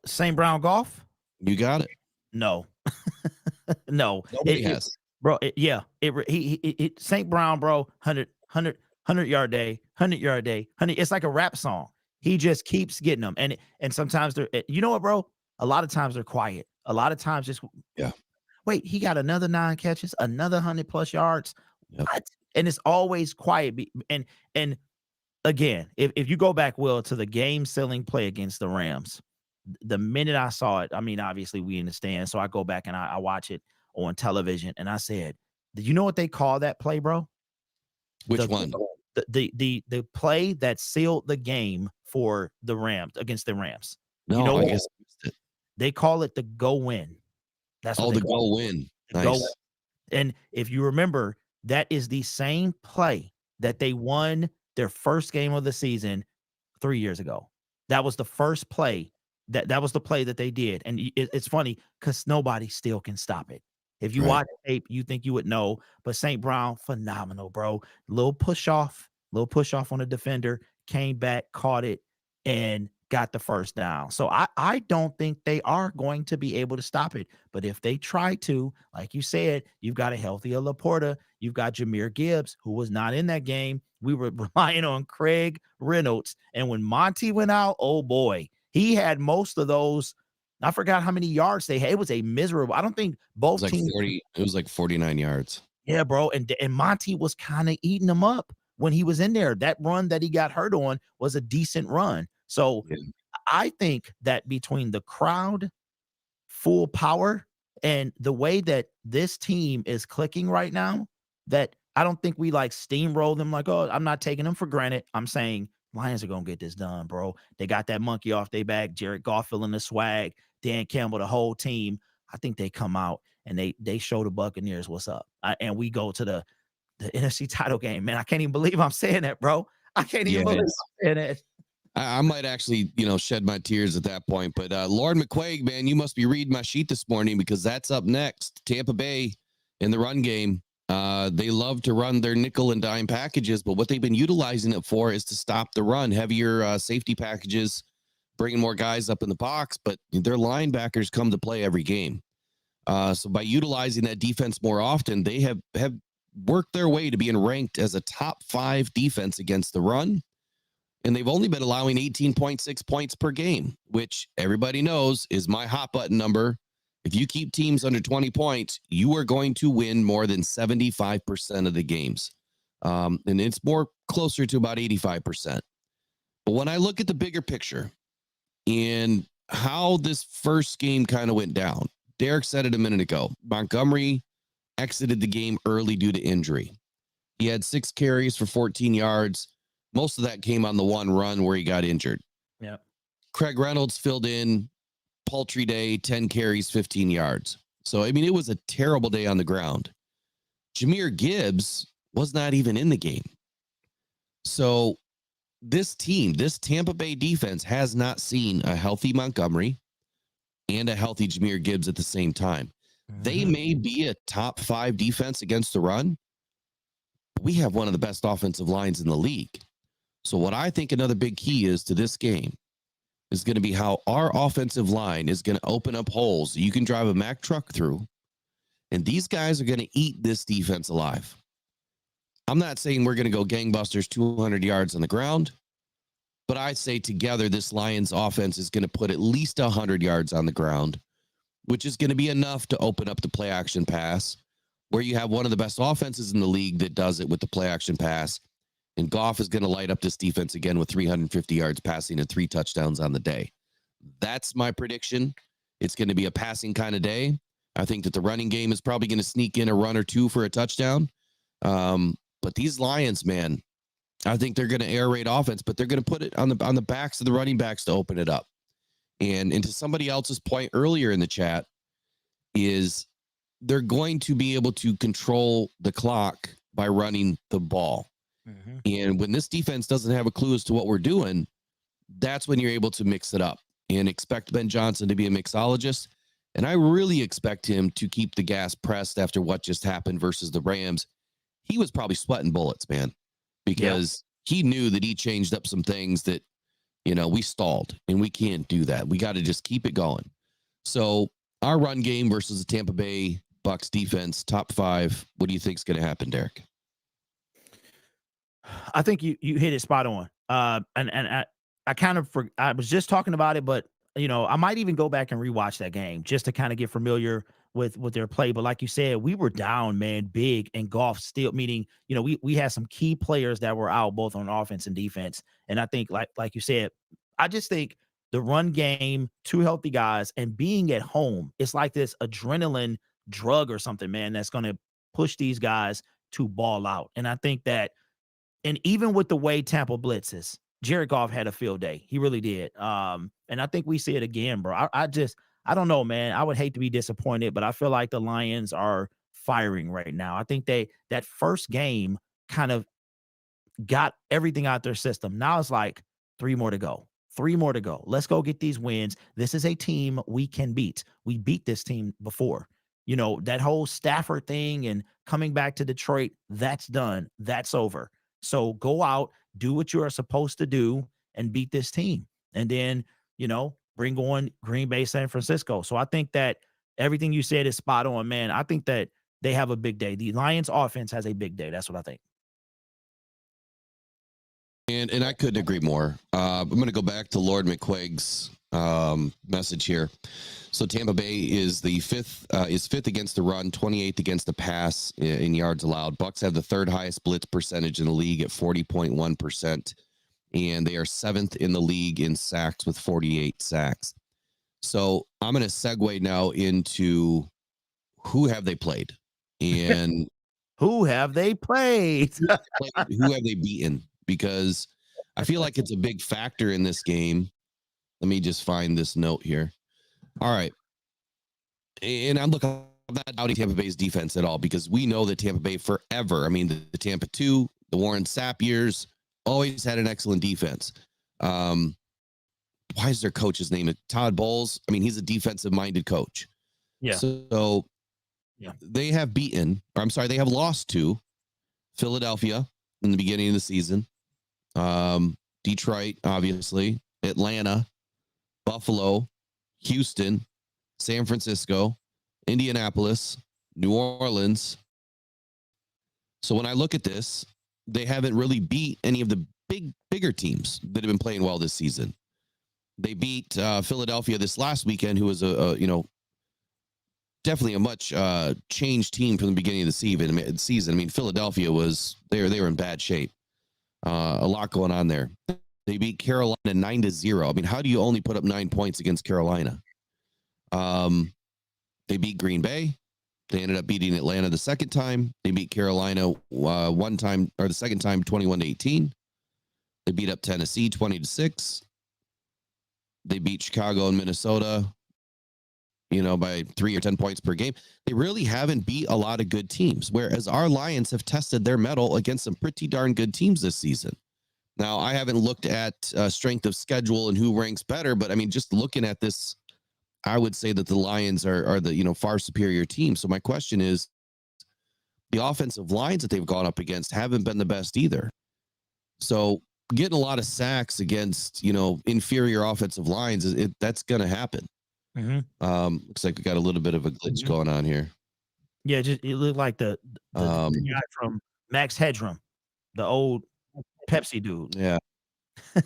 S2: St. Brown Goff?
S1: You got it.
S2: No. No.
S1: Nobody has.
S2: Bro, St. Brown, bro, 100-yard day, 100-yard day, 100. It's like a rap song. He just keeps getting them. And sometimes they're, you know what, bro? A lot of times they're quiet. A lot of times just, wait, he got another 9 catches, another 100+ yards.
S1: Yep.
S2: What? And it's always quiet. And again, if you go back, Will, to the game-selling play against the Rams, the minute I saw it, I mean, obviously we understand. So I go back and I watch it on television, and I said, "Did you know what they call that play, bro?"
S1: Which one?
S2: The play that sealed the game for the Rams against the Rams.
S1: No,
S2: you know
S1: I guess
S2: they call it the go win. That's what
S1: the go win. Nice.
S2: And if you remember, that is the same play that they won their first game of the season 3 years ago. That was the first play. That was the play that they did. And it's funny because nobody still can stop it. If you watch tape, you think you would know. But St. Brown, phenomenal, bro. Little push off on a defender, came back, caught it, and got the first down. So I don't think they are going to be able to stop it. But if they try to, like you said, you've got a healthier Laporta. You've got Jahmyr Gibbs, who was not in that game. We were relying on Craig Reynolds. And when Monty went out, oh boy, he had most of those. I forgot how many yards they had. It was a miserable. I don't think both teams.
S1: It was like 49 yards.
S2: Yeah, bro. And Monty was kind of eating them up when he was in there. That run that he got hurt on was a decent run. So I think that between the crowd, full power, and the way that this team is clicking right now, that I don't think we like steamroll them like, oh, I'm not taking them for granted. I'm saying Lions are going to get this done, bro. They got that monkey off their back. Jared Goff feeling the swag. Dan Campbell, the whole team. I think they come out and they show the Buccaneers what's up. And we go to the NFC title game. Man, I can't even believe I'm saying that, bro. I can't even believe I'm saying that.
S1: I might actually, shed my tears at that point. But Lord McQuaig, man, you must be reading my sheet this morning because that's up next. Tampa Bay in the run game. They love to run their nickel and dime packages, but what they've been utilizing it for is to stop the run. Heavier safety packages, bringing more guys up in the box, but their linebackers come to play every game. So by utilizing that defense more often, they have worked their way to being ranked as a top 5 defense against the run. And they've only been allowing 18.6 points per game, which everybody knows is my hot button number. If you keep teams under 20 points, you are going to win more than 75% of the games. And it's more closer to about 85%. But when I look at the bigger picture and how this first game kind of went down, Derek said it a minute ago. Montgomery exited the game early due to injury. He had 6 carries for 14 yards. Most of that came on the one run where he got injured.
S2: Yeah.
S1: Craig Reynolds filled in, paltry day, 10 carries, 15 yards. So, I mean, it was a terrible day on the ground. Jahmyr Gibbs was not even in the game. So this team, this Tampa Bay defense has not seen a healthy Montgomery and a healthy Jahmyr Gibbs at the same time. Mm-hmm. They may be a top 5 defense against the run. But we have one of the best offensive lines in the league. So what I think another big key is to this game is going to be how our offensive line is going to open up holes you can drive a Mack truck through. And these guys are going to eat this defense alive. I'm not saying we're going to go gangbusters 200 yards on the ground, but I say together this Lions offense is going to put at least 100 yards on the ground, which is going to be enough to open up the play action pass, where you have one of the best offenses in the league that does it with the play action pass. And Goff is going to light up this defense again with 350 yards passing and 3 touchdowns on the day. That's my prediction. It's going to be a passing kind of day. I think that the running game is probably going to sneak in a run or two for a touchdown. But these Lions, man, I think they're going to air raid offense, but they're going to put it on the backs of the running backs to open it up. And to somebody else's point earlier in the chat is they're going to be able to control the clock by running the ball. Mm-hmm. And when this defense doesn't have a clue as to what we're doing, that's when you're able to mix it up and expect Ben Johnson to be a mixologist. And I really expect him to keep the gas pressed after what just happened versus the Rams. He was probably sweating bullets, man, because he knew that he changed up some things that, we stalled, and we can't do that. We got to just keep it going. So our run game versus the Tampa Bay Bucs defense, top 5. What do you think is going to happen, Derek?
S2: I think you hit it spot on. And I was just talking about it, but I might even go back and rewatch that game just to kind of get familiar with their play. But like you said, we were down, man, big, and Goff still, meaning, we had some key players that were out both on offense and defense. And I think like you said, I just think the run game, 2 healthy guys, and being at home, it's like this adrenaline drug or something, man, that's going to push these guys to ball out. And I think that, and even with the way Tampa blitzes, Jared Goff had a field day. He really did. And I think we see it again, bro. I don't know, man. I would hate to be disappointed, but I feel like the Lions are firing right now. I think that first game kind of got everything out their system. Now it's like 3 more to go. 3 more to go. Let's go get these wins. This is a team we can beat. We beat this team before. That whole Stafford thing and coming back to Detroit, that's done. That's over. So go out, do what you are supposed to do, and beat this team. And then, bring on Green Bay, San Francisco. So I think that everything you said is spot on, man. I think that they have a big day. The Lions offense has a big day. That's what I think.
S1: And I couldn't agree more. I'm going to go back to Lord McQuaig's message here. So Tampa Bay is the fifth against the run, 28th against the pass in yards allowed. Bucs have the 3rd highest blitz percentage in the league at 40.1%. And they are 7th in the league in sacks with 48 sacks. So I'm going to segue now into who have they played? And
S2: who have they played?
S1: Who have they beaten? Because I feel like it's a big factor in this game. Let me just find this note here. All right. And I'm not doubting Tampa Bay's defense at all, because we know that Tampa Bay forever, the Tampa 2, the Warren Sapp years, always had an excellent defense. Why is their coach's name Todd Bowles? He's a defensive-minded coach.
S2: Yeah.
S1: So they have they have lost to Philadelphia in the beginning of the season. Detroit, obviously, Atlanta, Buffalo, Houston, San Francisco, Indianapolis, New Orleans. So when I look at this, they haven't really beat any of the bigger teams that have been playing well this season. They beat Philadelphia this last weekend, who was definitely a much changed team from the beginning of the season. Philadelphia they were in bad shape. A lot going on there. They beat Carolina 9-0. How do you only put up 9 points against Carolina? They beat Green Bay. They ended up beating Atlanta the second time. They beat Carolina the second time 21-18. They beat up Tennessee 20-6. They beat Chicago and Minnesota, by 3 or 10 points per game. They really haven't beat a lot of good teams, whereas our Lions have tested their mettle against some pretty darn good teams this season. Now, I haven't looked at strength of schedule and who ranks better, but just looking at this, I would say that the Lions are the far superior team. So my question is, the offensive lines that they've gone up against haven't been the best either. So getting a lot of sacks against, inferior offensive lines, that's going to happen. Looks like we got a little bit of a glitch going on here.
S2: Yeah, it looked like the guy from Max Headroom, the old Pepsi dude.
S1: Yeah.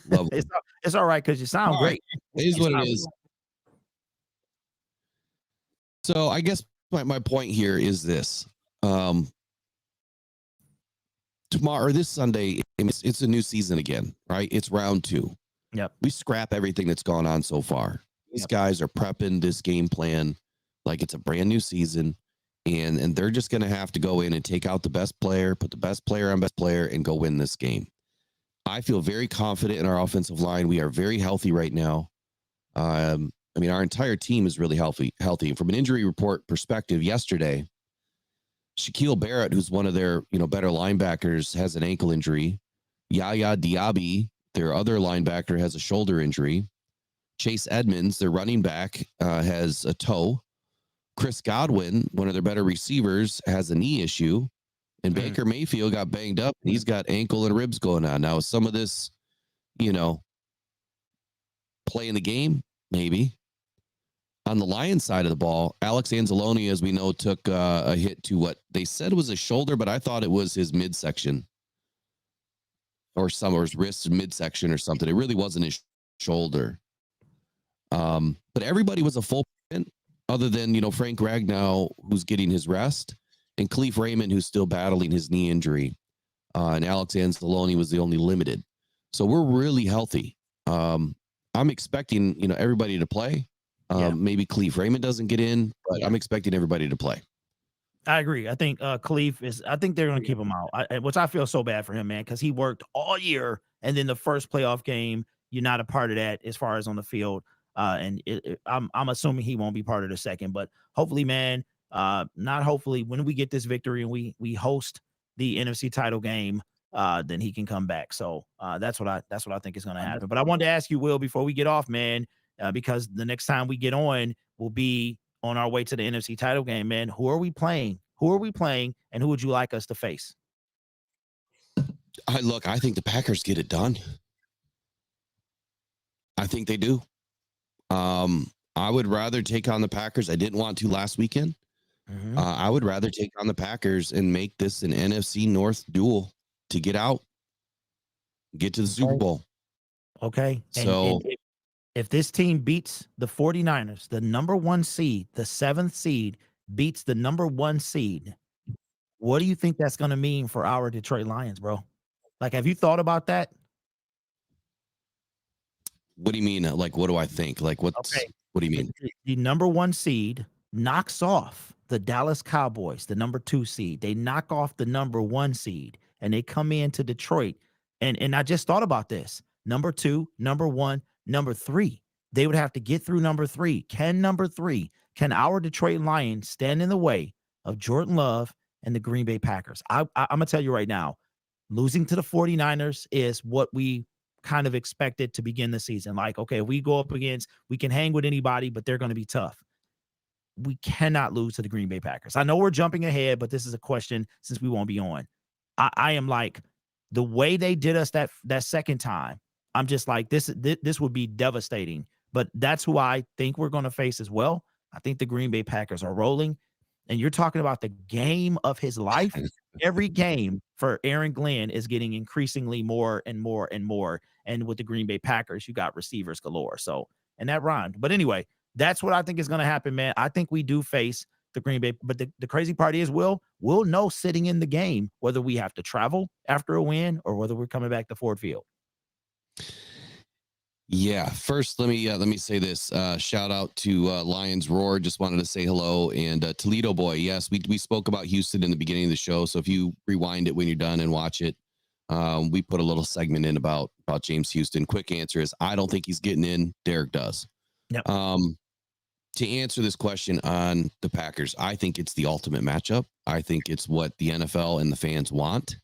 S1: Love
S2: it's all right because you sound great.
S1: It is what it is. So I guess my point here is this. Tomorrow or this Sunday, it's a new season again, right? It's round 2.
S2: Yep.
S1: We scrap everything that's gone on so far. These guys are prepping this game plan like it's a brand new season, and they're just going to have to go in and take out the best player, put the best player on best player, and go win this game. I feel very confident in our offensive line. We are very healthy right now. Our entire team is really healthy. From an injury report perspective, yesterday, Shaquille Barrett, who's one of their better linebackers, has an ankle injury. Yaya Diaby, their other linebacker, has a shoulder injury. Chase Edmonds, their running back, has a toe. Chris Godwin, one of their better receivers, has a knee issue. And Baker Mayfield got banged up, and he's got ankle and ribs going on. Now, some of this, playing the game, maybe. On the Lions side of the ball, Alex Anzalone, as we know, took a hit to what they said was a shoulder, but I thought it was his midsection or his wrist midsection or something. It really wasn't his shoulder. But everybody was a full print other than, Frank Ragnow, who's getting his rest, and Khalif Raymond, who's still battling his knee injury. And Alex Anzalone was the only limited. So we're really healthy. I'm expecting, everybody to play. Maybe Khalif Raymond doesn't get in, but I'm expecting everybody to play.
S2: I agree. I think Khalif I think they're going to keep him out, which I feel so bad for him, man, because he worked all year. And then the first playoff game, you're not a part of that as far as on the field. I'm assuming he won't be part of the second, but hopefully, man, not hopefully, when we get this victory and we host the NFC title game, then he can come back. So that's what I think is going to happen. But I wanted to ask you, Will, before we get off, man, because the next time we get on, we'll be on our way to the NFC title game, man. Who are we playing? And who would you like us to face?
S1: I think the Packers get it done. I think they do. I would rather take on the Packers. I didn't want to last weekend. I would rather take on the Packers and make this an NFC North duel to get out, get to the Super Bowl.
S2: Okay.
S1: So
S2: if this team beats the 49ers, the number 1 seed, the 7th seed beats the number 1 seed, what do you think that's going to mean for our Detroit Lions, bro? Like, have you thought about that?
S1: What do you mean? Like, what do I think? Like, what do you mean?
S2: The number 1 seed knocks off the Dallas Cowboys, the number 2 seed. They knock off the number 1 seed, and they come into Detroit. And I just thought about this. Number 2, number 1, number 3. They would have to get through number 3. Can our Detroit Lions stand in the way of Jordan Love and the Green Bay Packers? I'm going to tell you right now, losing to the 49ers is what we kind of expected to begin the season. Like, okay, we go up against, we can hang with anybody, but they're going to be tough. We cannot lose to the Green Bay Packers. I know we're jumping ahead, but this is a question since we won't be on. I am like, the way they did us that second time, I'm just like, this would be devastating. But that's who I think we're going to face as well. I think the Green Bay Packers are rolling. And you're talking about the game of his life. Every game for Aaron Glenn is getting increasingly more and more and more. And with the Green Bay Packers, you got receivers galore. So, and that rhymed. But anyway, that's what I think is going to happen, man. I think we do face the Green Bay. But the crazy part is, we'll know sitting in the game whether we have to travel after a win or whether we're coming back to Ford Field.
S1: Yeah. First, let me say this. Shout out to Lions Roar. Just wanted to say hello. And Toledo Boy. Yes, we spoke about Houston in the beginning of the show. So if you rewind it when you're done and watch it, we put a little segment in about James Houston. Quick answer is, I don't think he's getting in. Derek does.
S2: Yep.
S1: To answer this question on the Packers, I think it's the ultimate matchup. I think it's what the NFL and the fans want.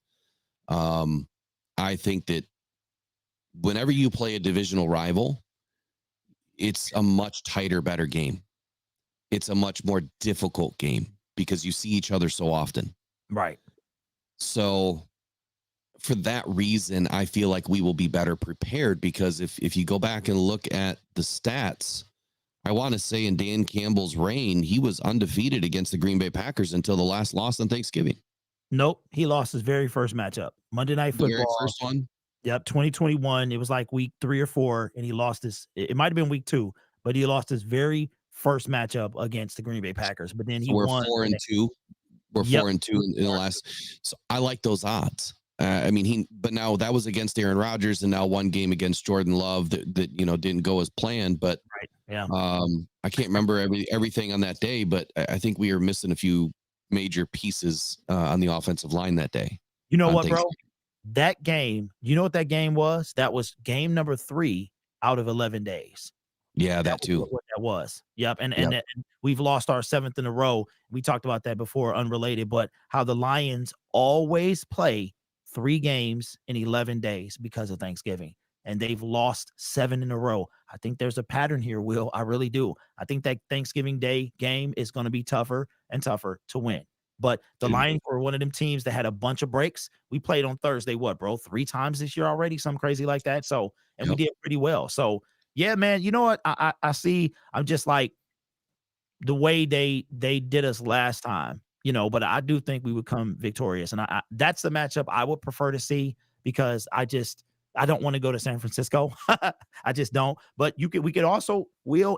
S1: I think that whenever you play a divisional rival, it's a much tighter, better game. It's a much more difficult game because you see each other so often.
S2: Right.
S1: So for that reason, I feel like we will be better prepared, because if you go back and look at the stats, I want to say in Dan Campbell's reign, he was undefeated against the Green Bay Packers until the last loss on Thanksgiving.
S2: Nope, he lost his very first matchup, Monday Night
S1: The very
S2: Football.
S1: first one.
S2: Yep, 2021. It was like week 3 or 4, and he lost his. It might have been week 2, but he lost his very first matchup against the Green Bay Packers. But then he
S1: So we're
S2: won.
S1: 4-2. We're
S2: Yep.
S1: 4-2 in the last. So I like those odds. I mean, but now that was against Aaron Rodgers, and now one game against Jordan Love that didn't go as planned. But
S2: Right. Yeah.
S1: I can't remember everything on that day, but I think we were missing a few major pieces on the offensive line that day.
S2: You know what, bro? That game, you know what that game was? That was game number 3 out of 11 days.
S1: Yeah, that too.
S2: What that was. Yep. And we've lost our 7th in a row. We talked about that before, unrelated, but how the Lions always play 3 games in 11 days because of Thanksgiving. And they've lost 7 in a row. I think there's a pattern here, Will. I really do. I think that Thanksgiving Day game is going to be tougher and tougher to win. But the Lions were one of them teams that had a bunch of breaks. We played on Thursday, 3 times this year already, something crazy like that. So, and we did pretty well. So, yeah, man, you know what? I see. I'm just like the way they did us last time, but I do think we would come victorious. And that's the matchup I would prefer to see, because I don't want to go to San Francisco. I just don't. But we could also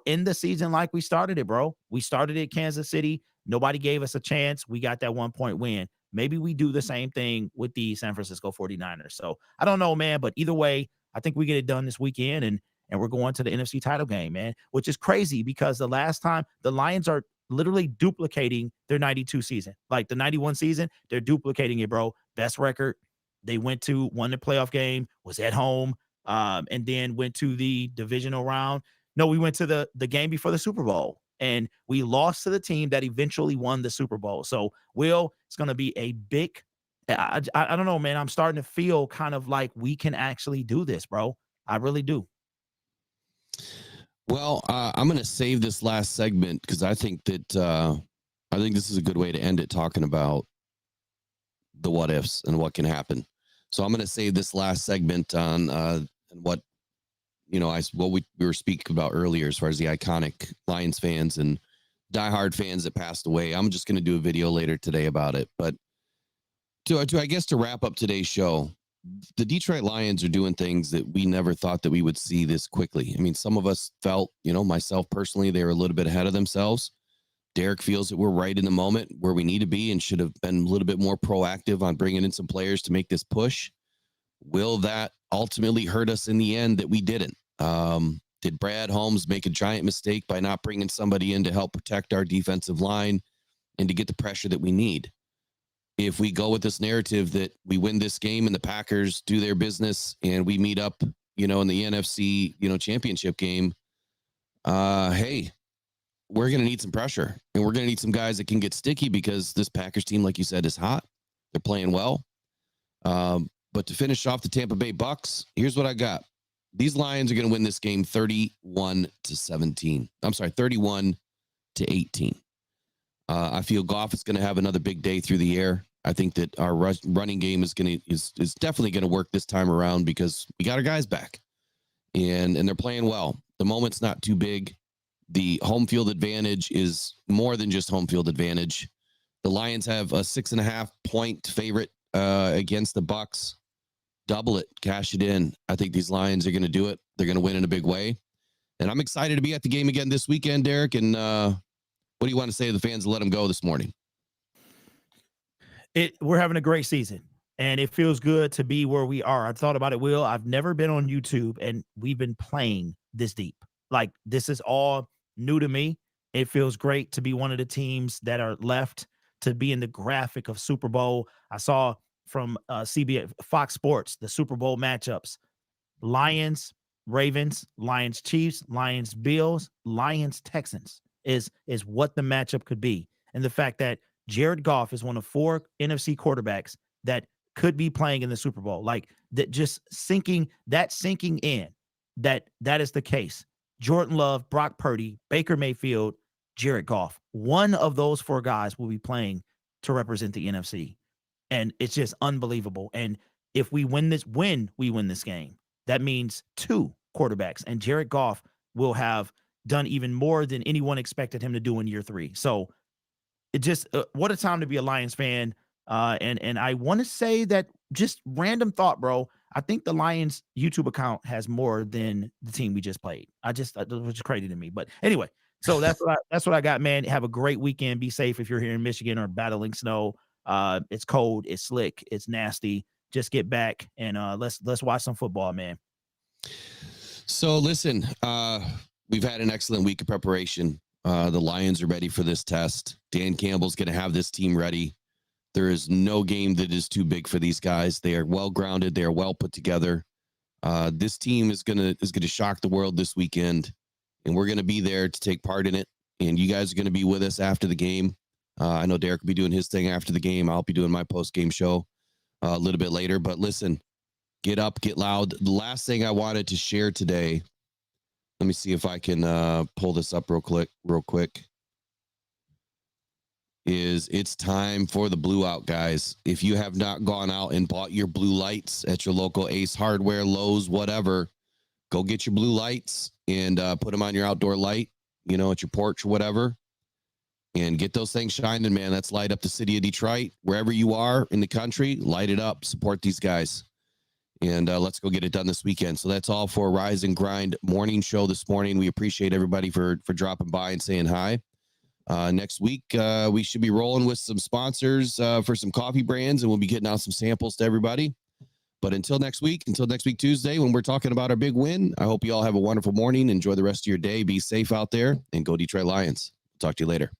S2: end the season like we started it, bro. We started it Kansas City. Nobody gave us a chance. We got that 1-point win. Maybe we do the same thing with the San Francisco 49ers. So I don't know, man. But either way, I think we get it done this weekend, and we're going to the NFC title game, man, which is crazy, because the last time the Lions are literally duplicating their 92 season, like the 91 season, they're duplicating it, bro. Best record. They won the playoff game, was at home, and then went to the divisional round. No, we went to the game before the Super Bowl, and we lost to the team that eventually won the Super Bowl. So, Will, it's going to be a big I don't know, man. I'm starting to feel kind of like we can actually do this, bro. I really do.
S1: Well, I'm going to save this last segment, because I think this is a good way to end it, talking about the what ifs and what can happen. So I'm going to save this last segment on what we were speaking about earlier, as far as the iconic Lions fans and diehard fans that passed away. I'm just going to do a video later today about it. But to wrap up today's show, the Detroit Lions are doing things that we never thought that we would see this quickly. I mean, some of us felt, myself personally, they were a little bit ahead of themselves. Derek feels that we're right in the moment where we need to be, and should have been a little bit more proactive on bringing in some players to make this push. Will that ultimately hurt us in the end that we didn't? Did Brad Holmes make a giant mistake by not bringing somebody in to help protect our defensive line and to get the pressure that we need? If we go with this narrative that we win this game and the Packers do their business and we meet up, in the NFC, championship game, hey, we're going to need some pressure, and we're going to need some guys that can get sticky, because this Packers team, like you said, is hot. They're playing well. But to finish off the Tampa Bay Bucs, here's what I got. These Lions are going to win this game 31-17. I'm sorry, 31-18. I feel Goff is going to have another big day through the air. I think that our running game is definitely going to work this time around, because we got our guys back, and they're playing well. The moment's not too big. The home field advantage is more than just home field advantage. The Lions have a 6.5-point favorite against the Bucs. Double it, cash it in. I think these Lions are going to do it. They're going to win in a big way, and I'm excited to be at the game again this weekend, Derek. And what do you want to say to the fans to let them go this morning?
S2: We're having a great season, and it feels good to be where we are. I thought about it, Will. I've never been on YouTube, and we've been playing this deep. Like, this is all new to me. It feels great to be one of the teams that are left to be in the graphic of Super Bowl. I saw from CBS, Fox Sports, the Super Bowl matchups: Lions, Ravens, Lions, Chiefs, Lions, Bills, Lions, Texans is what the matchup could be. And the fact that Jared Goff is one of 4 NFC quarterbacks that could be playing in the Super Bowl, like that, just sinking in that is the case. Jordan Love, Brock Purdy, Baker Mayfield, Jared Goff. One of those 4 guys will be playing to represent the NFC. And it's just unbelievable. And if we win this, when we win this game, that means 2 quarterbacks, and Jared Goff will have done even more than anyone expected him to do in year 3. So it just what a time to be a Lions fan. And I want to say that, just random thought, bro, I think the Lions YouTube account has more than the team we just played. Which is crazy to me. But anyway, so that's what I got, man. Have a great weekend. Be safe if you're here in Michigan or battling snow. It's cold, it's slick, it's nasty. Just get back and let's watch some football, man.
S1: So listen, we've had an excellent week of preparation. The Lions are ready for this test. Dan Campbell's going to have this team ready. There is no game that is too big for these guys. They are well grounded. They are well put together. This team is gonna shock the world this weekend, and we're gonna be there to take part in it. And you guys are gonna be with us after the game. I know Derek will be doing his thing after the game. I'll be doing my post-game show a little bit later. But listen, get up, get loud. The last thing I wanted to share today. Let me see if I can pull this up real quick. Is it's time for the blue out, guys. If you have not gone out and bought your blue lights at your local Ace Hardware, Lowe's, whatever, go get your blue lights and put them on your outdoor light, at your porch or whatever, and get those things shining, man. Let's light up the city of Detroit. Wherever you are in the country, light it up. Support these guys. And let's go get it done this weekend. So that's all for Rise and Grind morning show this morning. We appreciate everybody for dropping by and saying hi. Next week, we should be rolling with some sponsors for some coffee brands, and we'll be getting out some samples to everybody. But until next week Tuesday, when we're talking about our big win, I hope you all have a wonderful morning. Enjoy the rest of your day. Be safe out there, and go Detroit Lions. Talk to you later.